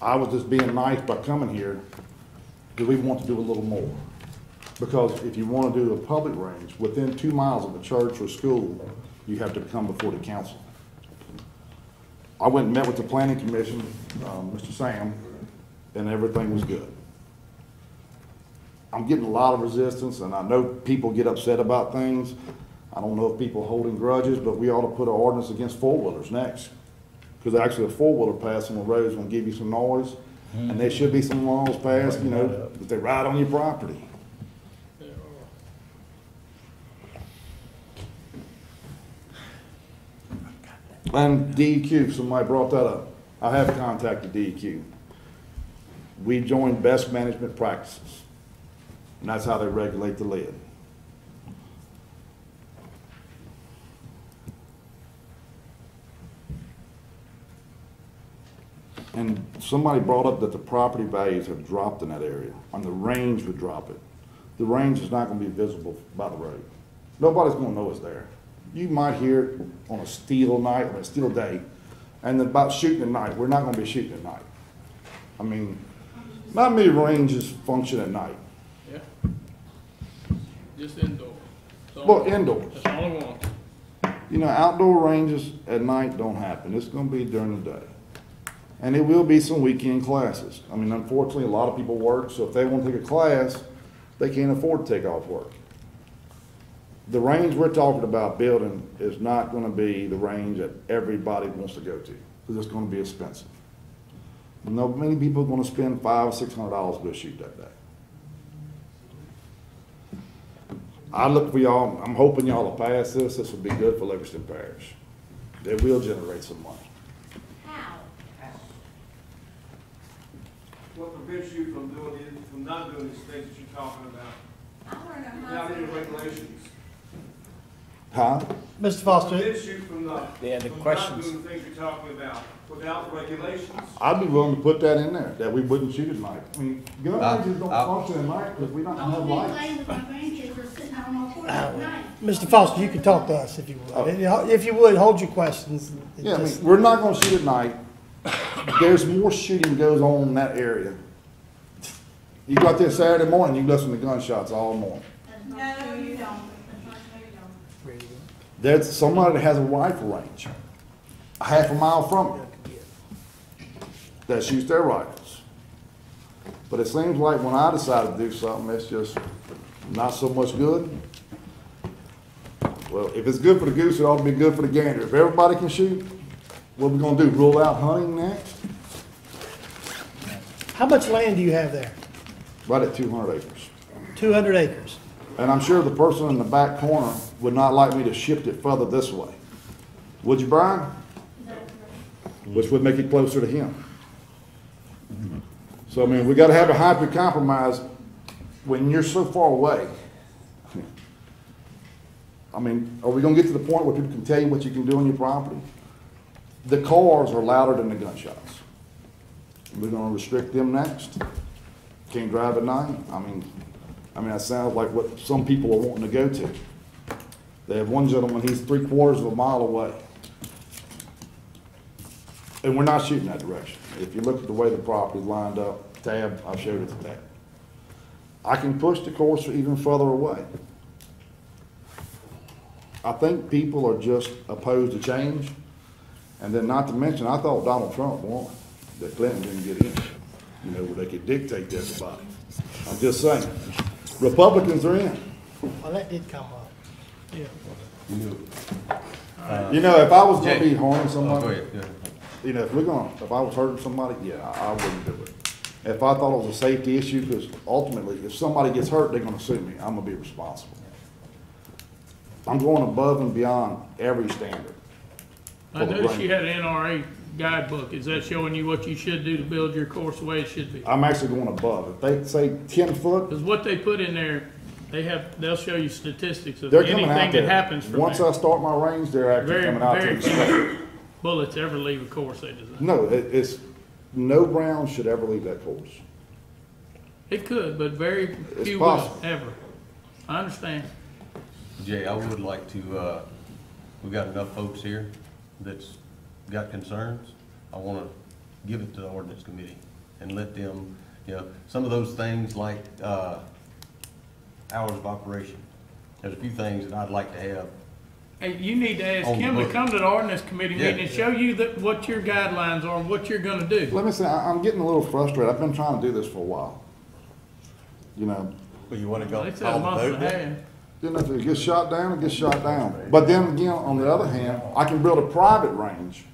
I was just being nice by coming here because we want to do a little more. Because if you want to do a public range, within 2 miles of a church or school, you have to come before the council. I went and met with the planning commission, Mr. Sam, and everything was good. I'm getting a lot of resistance, and I know people get upset about things. I don't know if people are holding grudges, but we ought to put an ordinance against four-wheelers next. Because actually a four-wheeler passing the road is going to give you some noise, and there should be some laws passed, you know, that they ride on your property. And DEQ, somebody brought that up. I have contacted DEQ. We joined best management practices, and that's how they regulate the lid. And somebody brought up that the property values have dropped in that area, and the range would drop it. The range is not going to be visible by the road. Nobody's going to know it's there. You might hear it on a still night or a still day, and then about shooting at night. We're not going to be shooting at night. I mean, not many ranges function at night. Yeah. Just indoor. Well, indoors. That's all I want. You know, outdoor ranges at night don't happen. It's going to be during the day. And there will be some weekend classes. I mean, unfortunately, a lot of people work, so if they want to take a class, they can't afford to take off work. The range we're talking about building is not going to be the range that everybody wants to go to, because it's going to be expensive. No, many people are going to spend $500 or $600 to go shoot that day. I look for y'all. I'm hoping y'all will pass this. This will be good for Livingston Parish. It will generate some money. How? what prevents you from from not doing these things that you're talking about? Without any regulations? Huh? Mr. Foster, What prevents you from not doing the things you're talking about without regulations? I'd be willing to put that in there, that we wouldn't shoot at night. I mean, gun ranges don't function at night because we don't have lights. Mr. Foster, you can talk to us if you would. If you would, hold your questions. Yeah, I mean, we're not gonna shoot at night. There's more shooting goes on in that area. You go out there Saturday morning, you listen to gunshots all morning. No, you don't. There's somebody that has a rifle range, a half a mile from you, that shoots their rifles. But it seems like when I decide to do something, it's just not so much good. Well, if it's good for the goose, it ought to be good for the gander. If everybody can shoot, what are we gonna do, rule out hunting next? How much land do you have there? Right at 200 acres. 200 acres. And I'm sure the person in the back corner would not like me to shift it further this way. Would you, Brian? Which would make it closer to him. So, I mean, we gotta have a hybrid compromise when you're so far away. I mean, are we gonna get to the point where people can tell you what you can do on your property? The cars are louder than the gunshots. We're gonna restrict them next. Can't drive at night. I mean, that sounds like what some people are wanting to go to. They have one gentleman, he's 3/4 of a mile away. And we're not shooting that direction. If you look at the way the property's lined up, Tab, I've showed it to Tab. I can push the course even further away. I think people are just opposed to change. And then not to mention, I thought Donald Trump won, that Clinton didn't get in, you know, where they could dictate to everybody. I'm just saying, Republicans are in. Well, that did come up. Yeah. You know, if I was gonna be harming Go somebody, ahead, go ahead. you know, if I was hurting somebody, yeah, I wouldn't do it. If I thought it was a safety issue, because ultimately, if somebody gets hurt, they're gonna sue me, I'm gonna be responsible. I'm going above and beyond every standard. I noticed you had an NRA guidebook. Is that showing you what you should do to build your course the way it should be? I'm actually going above. If they say 10 foot, Because what they put in there, they'll show you statistics of they're coming anything out that there. happens from Once there. I start my range, they're actually Very, coming out to very inspect. few bullets ever leave a course they design. No, it's, no round should ever leave that course. It could, but very It's few will, possible. ever. I understand. Jay, I would like to, we've got enough folks here that's got concerns. I want to give it to the ordinance committee and let them, you know, some of those things like hours of operation. There's a few things that I'd like to have. Hey, you need to ask On the him to book. come to the ordinance committee Yeah. meeting and show you what your guidelines are and what you're gonna do. Let me say, I'm getting a little frustrated. I've been trying to do this for a while. You know, Well, you want to go They said call a the month vote and a half. then? then if it gets shot down, it gets shot down. But then again, on the other hand, I can build a private range,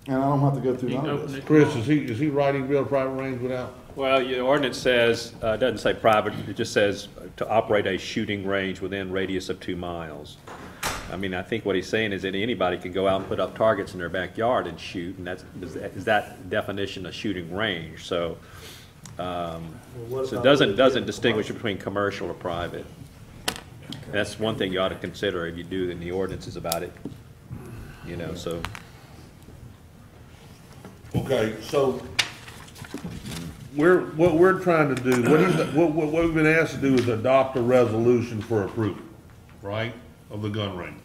and I don't have to go through You can none of open this. it. Chris, is he right, he can build a private range without? Well, your ordinance says, it doesn't say private, it just says to operate a shooting range within radius of 2 miles. I mean, I think what he's saying is that anybody can go out and put up targets in their backyard and shoot, and is that definition a shooting range? So, so it doesn't distinguish between commercial or private. That's one thing you ought to consider if you do in the ordinances about it, you know, so. Okay, so what we're trying to do, what we've been asked to do is adopt a resolution for approval, right, of the gun range.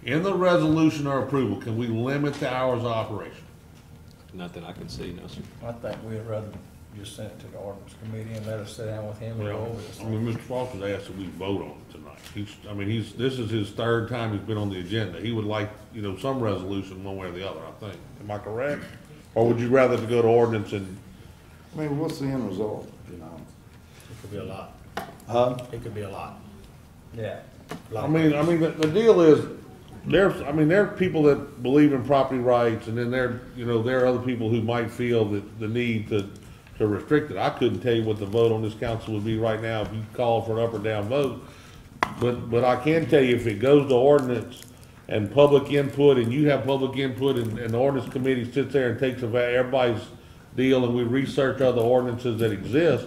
In the resolution or approval, can we limit the hours of operation? Nothing I can see, no, sir. I think we'd rather just send it to the ordinance committee and let us sit down with him and go over this. I mean, Mr. Foster's asked that we vote on it tonight. This is his third time he's been on the agenda. He would like, you know, some resolution one way or the other, I think. Am I correct? Or would you rather to go to ordinance and? I mean, what's the end result, you know? It could be a lot. Huh? It could be a lot. Yeah. I mean, the deal is, there are people that believe in property rights, and then there are other people who might feel that the need to restrict it. I couldn't tell you what the vote on this council would be right now if you called for an up or down vote. But I can tell you, if it goes to ordinance and public input, and you have public input, and the ordinance committee sits there and takes everybody's deal and we research other ordinances that exist,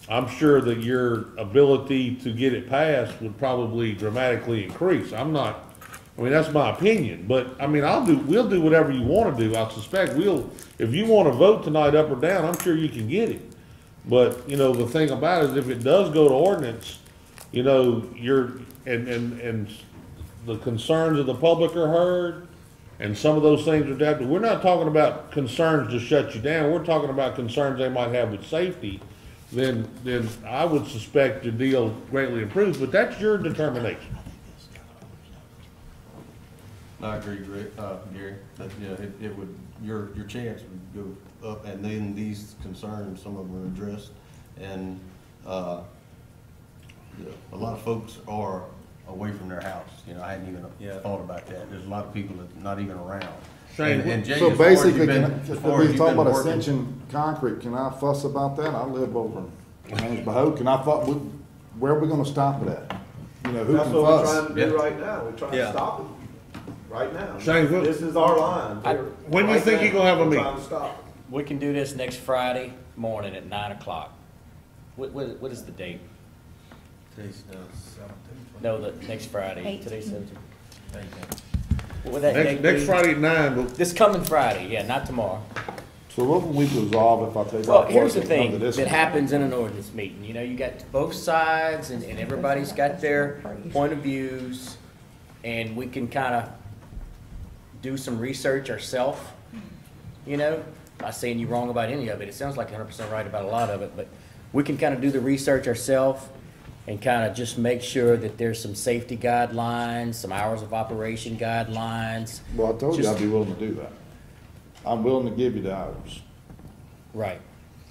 I'm sure that your ability to get it passed would probably dramatically increase. I mean, that's my opinion, but, I mean, we'll do whatever you wanna do. I suspect if you wanna vote tonight up or down, I'm sure you can get it. But, you know, the thing about it is if it does go to ordinance, you know, and the concerns of the public are heard, and some of those things are adapted. We're not talking about concerns to shut you down. We're talking about concerns they might have with safety. Then I would suspect your deal greatly improves, but that's your determination. I agree, Gary, that, yeah, it would, your chance would go up, and then these concerns, some of them are addressed, and, a lot of folks are away from their house, you know, I hadn't even thought about that, there's a lot of people that not even around. And Jay, So as far as basically, you've been- if as far as we you've talk been about working- Ascension Concrete, can I fuss about that? I live over in Hansborough. Can I where are we gonna stop it at? You know, who That's can what we're fuss? trying to do right now. We're trying to Yeah. stop it right now. Shane, This is our line. When do you think you're gonna have a We're meeting? trying to stop it. We can do this next Friday morning at 9 o'clock. What is the date? Today's, 17th. No, the next Friday. 18th. Today's 17th. What would that date Next be? Friday at 9, This coming Friday, yeah, not tomorrow. So what will we resolve if I take Well, out here's the work and come to thing this that one? happens in an ordinance meeting, you know, you got both sides and everybody's got their point of views, and we can kind of do some research ourselves, you know? Not saying you're wrong about any of it, it sounds like 100% right about a lot of it, but we can kind of do the research ourselves and kind of just make sure that there's some safety guidelines, some hours of operation guidelines. Well, I told you Just- I'd be willing to do that. I'm willing to give you the hours. Right.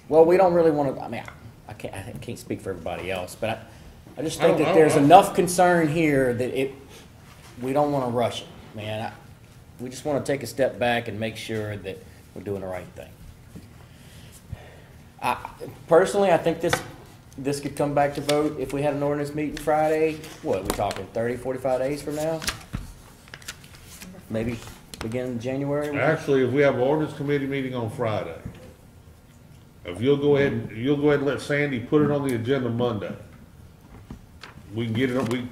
Well, we don't really want to, I mean, I can't speak for everybody else, but I just think that there's enough concern here that we don't want to rush it, man. We just want to take a step back and make sure that we're doing the right thing. Personally, I think this could come back to vote if we had an ordinance meeting Friday. What, are we talking 30, 45 days from now? Maybe beginning of January? actually, if we have an ordinance committee meeting on Friday, if you'll go ahead and let Sandy put it on the agenda Monday, we can get it on, December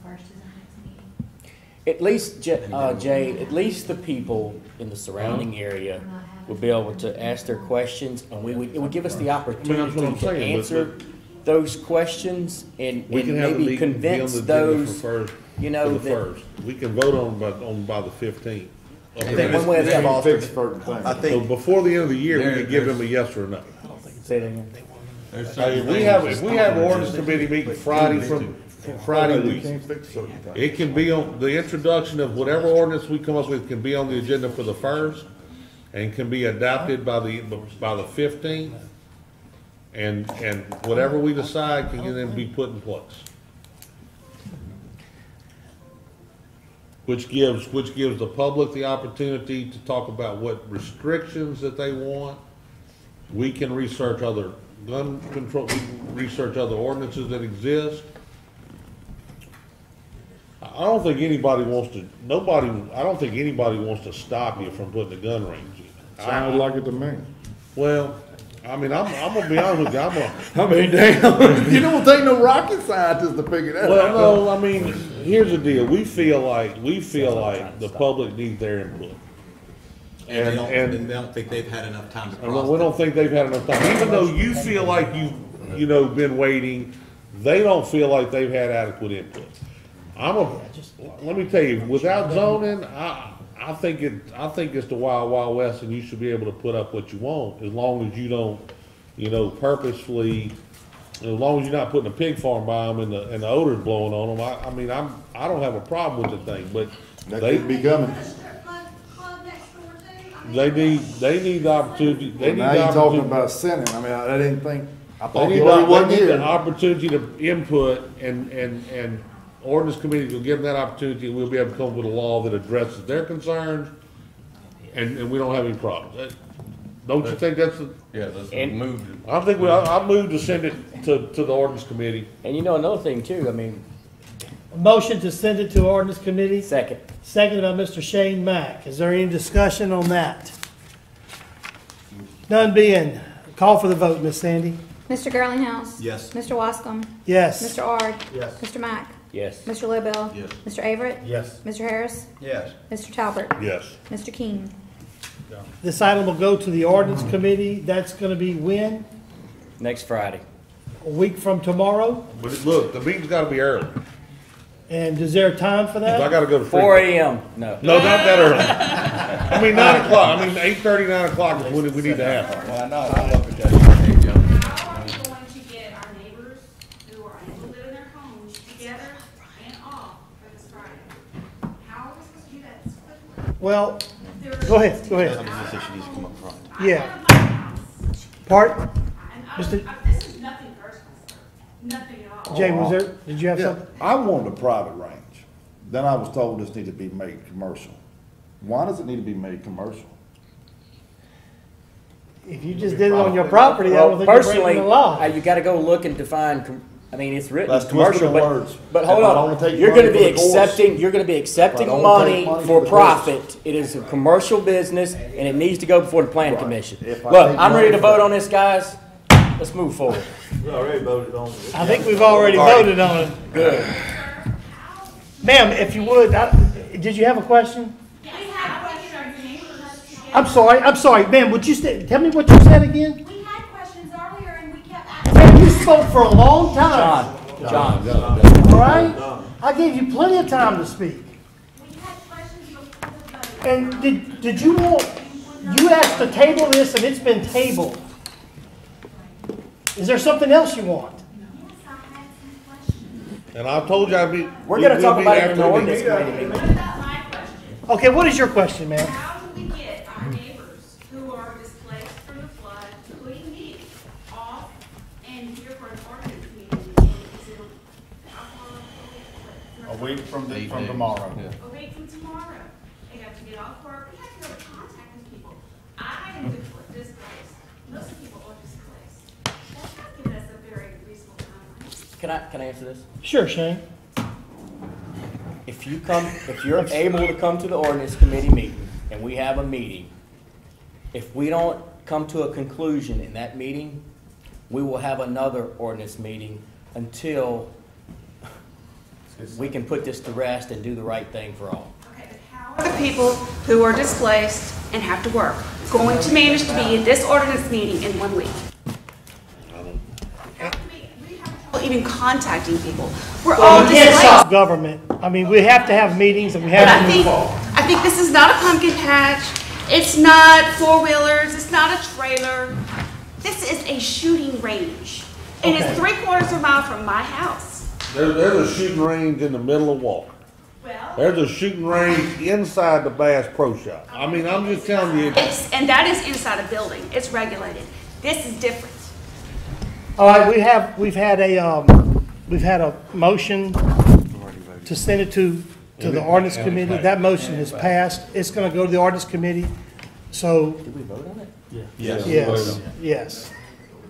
1st is our next meeting. At least, Jay, at least the people in the surrounding area would be able to ask their questions, and it would give us the that's what opportunity I'm to saying, answer those questions and we can have the maybe meeting be on convince the agenda those, for first, you for know, the that, first. We can vote on by the 15th. I think one way or the Mr. other. Foster, Fix certain things. I So think before the end of the year, we There- can give there's- them a yes or a no. say that again. there's If certain we things have, that's if we have on the ordinance agenda. committee meeting Friday from Friday You week, can't fix certain things. it can be on, the introduction of whatever ordinance we come up with can be on the agenda for the first and can be adopted by the 15th. And whatever we decide can then be put in place. Which gives the public the opportunity to talk about what restrictions that they want. We can research other gun control, we can research other ordinances that exist. I don't think anybody wants to stop you from putting a gun range in. Sounded like it to me. Well, I mean, I'm gonna be honest with you, I mean, damn, you don't take no rocket scientist to figure that out. well, no, I mean, here's the deal, we feel like the public needs their input. And they don't think they've had enough time to And process. we don't think they've had enough time, even though you feel like you've been waiting, they don't feel like they've had adequate input. Let me tell you, without zoning, I think it's the wild, wild west, and you should be able to put up what you want, as long as you don't, purposefully, as long as you're not putting a pig farm by them and the odor's blowing on them. I don't have a problem with the thing, but That they, could be coming. they need the opportunity, they need Now the you're talking opportunity. about a Senate. I mean, I didn't think, I They thought need you only the, 1 they need the year. opportunity to input, and ordinance committees will give them that opportunity, and we'll be able to come up with a law that addresses their concerns, and we don't have any problems. Don't you think that's the? Yeah, let's And- move. I think I moved to send it to the ordinance committee. And you know, another thing too, I mean, Motion to send it to ordinance committee, second, seconded by Mr. Shane Mack. Is there any discussion on that? None being, call for the vote, Miss Sandy. Mr. Girlinghouse? Yes. Mr. Wascom? Yes. Mr. Ard? Yes. Mr. Mack? Yes. Mr. Lobel? Yes. Mr. Averett? Yes. Mr. Harris? Yes. Mr. Talbert? Yes. Mr. King? This item will go to the ordinance committee. That's gonna be when? Next Friday. A week from tomorrow? But look, the meeting's gotta be early. And is there a time for If I that? gotta go to. 4 a.m. No. No, not that early. I mean, 9 o'clock. I mean, 8:30, 9 o'clock is when we need to have it. Well, I know, I look at that. How are we going to get our neighbors who are unable to live in their homes together and off for this Friday? How are we supposed to do that this quickly? Well, go ahead, go ahead. Somebody said she needs to come up front. Yeah. Part, And Mr. this is nothing personal, sir. Nothing at all. Jay, was there, did you have Yeah, something? I wanted a private range. Then I was told this needed to be made commercial. Why does it need to be made commercial? If you just did it on your property, I don't Well, think you're personally, breaking the law. you gotta go look and define, I mean, it's written That's as commercial, twisting words. but hold If I on. don't take You're money gonna for be the course- accepting, you're gonna be accepting If I don't money take money for for the profit. It is a commercial business and it needs to go before the planning commission. If I Look, take I'm ready money to for- vote on this, guys. Let's move forward. We already voted on it. I think we've already voted on it. Good. Ma'am, if you would, did you have a question? We had questions, our neighbors together. I'm sorry, ma'am, would you tell me what you said again? We had questions earlier and we kept asking. Man, you spoke for a long time, John. all right? I gave you plenty of time to speak. We had questions before the vote. And did you want, you asked to table this and it's been tabled. Is there something else you want? Yes, I had some questions. And I told you I'd be. We're gonna we'll talk be about it in after the the ordinance meeting. committee meeting. What about my question? Okay, what is your question, ma'am? How do we get our neighbors who are displaced from the flood, including me, off and here for an ordinance meeting? Is it how far A week from tomorrow. a week from tomorrow? They have to get off work. We have to go to contact these people. I am displaced. Most people are displaced. That's not giving us a very reasonable timeline. Can I answer this? Sure, Shane. If you're able to come to the ordinance committee meeting, and we have a meeting, if we don't come to a conclusion in that meeting, we will have another ordinance meeting until we can put this to rest and do the right thing for all. Okay, but how are the people who are displaced and have to work going to manage to be at this ordinance meeting in 1 week? We have trouble even contacting people. We're all We can't displaced. stop government. I mean, we have to have meetings and we But have to move forward. I think this is not a pumpkin patch. It's not four-wheelers. It's not a trailer. This is a shooting range. And Okay. it's 3/4 of a mile from my house. There's a shooting range in the middle of Walker. Well, There's a shooting range inside the Bass Pro Shop. I mean, I'm just telling you. and that is inside a building. It's regulated. This is different. All right, we've had a motion to send it to the ordinance committee. That motion is passed. It's gonna go to the ordinance committee. So, Did we vote on it? yes.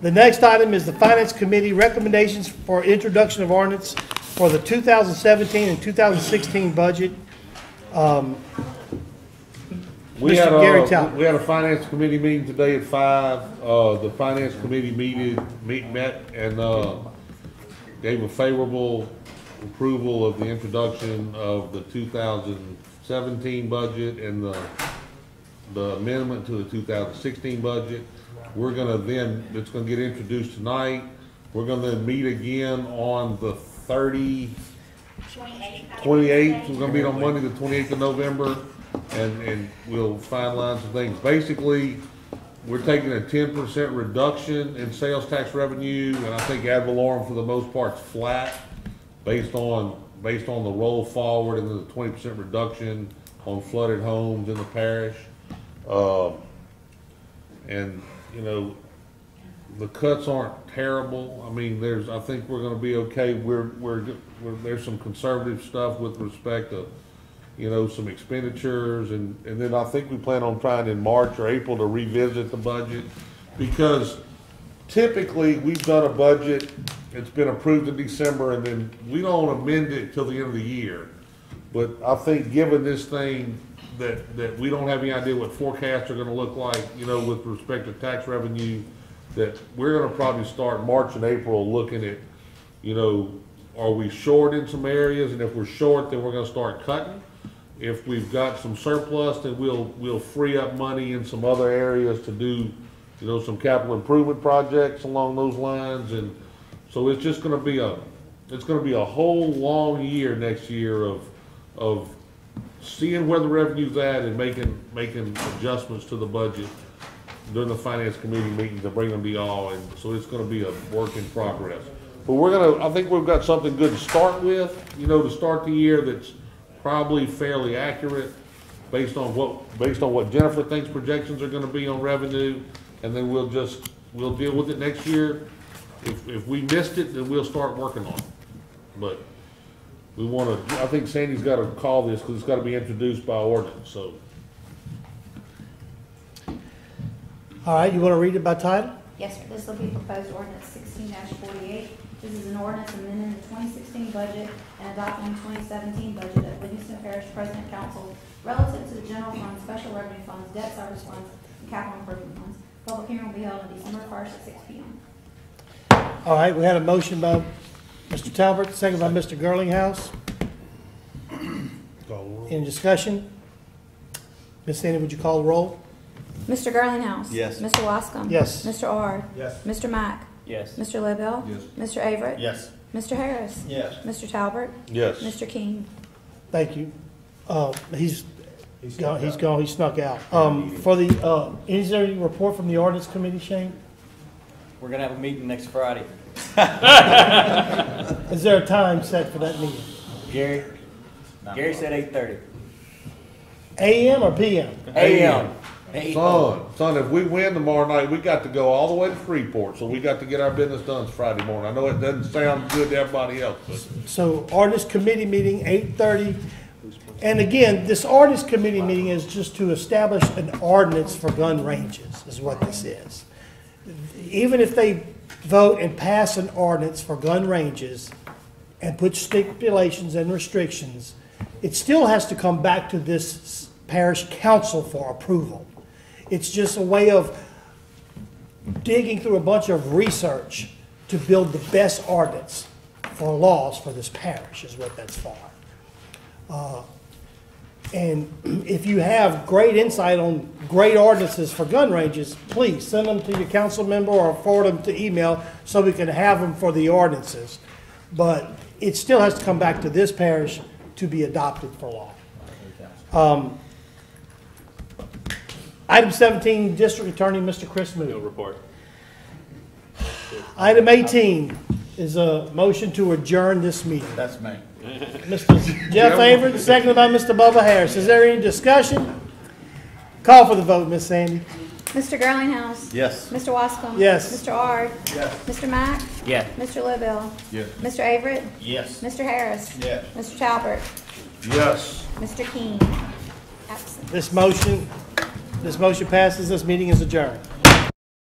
The next item is the finance committee recommendations for introduction of ordinance for the 2017 and 2016 budget. We Mr. had Gary a, Talbot. we had a finance committee meeting today at 5. The finance committee met and, gave a favorable approval of the introduction of the 2017 budget and the amendment to the 2016 budget. We're gonna then, it's gonna get introduced tonight. We're gonna then meet again on the 28th. We're gonna meet on Monday, the 28th of November, and we'll finalize some things. Basically, we're taking a 10% reduction in sales tax revenue, and I think ad valorem for the most part is flat, based on the roll forward and the 20% reduction on flooded homes in the parish. And, you know, the cuts aren't terrible. I mean, I think we're gonna be okay. There's some conservative stuff with respect to, you know, some expenditures, and then I think we plan on trying in March or April to revisit the budget, because typically we've done a budget, it's been approved in December, and then we don't amend it till the end of the year. But I think given this thing that we don't have any idea what forecasts are gonna look like, you know, with respect to tax revenue, that we're gonna probably start March and April looking at, you know, are we short in some areas? And if we're short, then we're gonna start cutting. If we've got some surplus, then we'll free up money in some other areas to do, you know, some capital improvement projects along those lines. And so it's just gonna be a whole long year next year of seeing where the revenue's at and making adjustments to the budget during the finance committee meetings to bring them to y'all. And so it's gonna be a work in progress. But I think we've got something good to start with, you know, to start the year that's probably fairly accurate based on what Jennifer thinks projections are gonna be on revenue. And then we'll deal with it next year. If we missed it, then we'll start working on it. But I think Sandy's gotta call this because it's gotta be introduced by ordinance, so. All right, you want to read it by title? Yes, sir. This will be proposed ordinance 16-48. This is an ordinance amending the 2016 budget and adopting the 2017 budget of Livingston Parish President Council relative to the general fund, special revenue funds, debt service funds, and capital improvement funds. Public hearing will be held on December 1st at 6 p.m. All right, we had a motion by Mr. Talbot, second by Mr. Girlinghouse. Any discussion? Ms. Sandy, would you call the roll? Mr. Girlinghouse? Yes. Mr. Wascom? Yes. Mr. Ard? Yes. Mr. Mack? Yes. Mr. Lidwell? Yes. Mr. Averett? Yes. Mr. Harris? Yes. Mr. Talbot? Yes. Mr. King? Thank you. He's gone, he snuck out. Is there any report from the ordinance committee, Shane? We're gonna have a meeting next Friday. Is there a time set for that meeting? Gary said 8:30. AM or PM? AM. Son, if we win tomorrow night, we got to go all the way to Freeport, so we got to get our business done Friday morning. I know it doesn't sound good to everybody else, but. So ordinance committee meeting, 8:30. And again, this ordinance committee meeting is just to establish an ordinance for gun ranges, is what this is. Even if they vote and pass an ordinance for gun ranges and put stipulations and restrictions, it still has to come back to this parish council for approval. It's just a way of digging through a bunch of research to build the best ordinance for laws for this parish is what that's for. And if you have great insight on great ordinances for gun ranges, please send them to your council member or forward them to email so we can have them for the ordinances. But it still has to come back to this parish to be adopted for law. Item 17, District Attorney, Mr. Chris Moody. No report. Item 18 is a motion to adjourn this meeting. That's me. Mr. Jeff Averett, seconded by Mr. Bubba Harris. Is there any discussion? Call for the vote, Miss Sandy. Mr. Girlinghouse? Yes. Mr. Wascom? Yes. Mr. Ard? Yes. Mr. Mack? Yes. Mr. Lidwell? Yes. Mr. Averett? Yes. Mr. Harris? Yes. Mr. Talbot? Yes. Mr. King? Absent. This motion passes. This meeting is adjourned.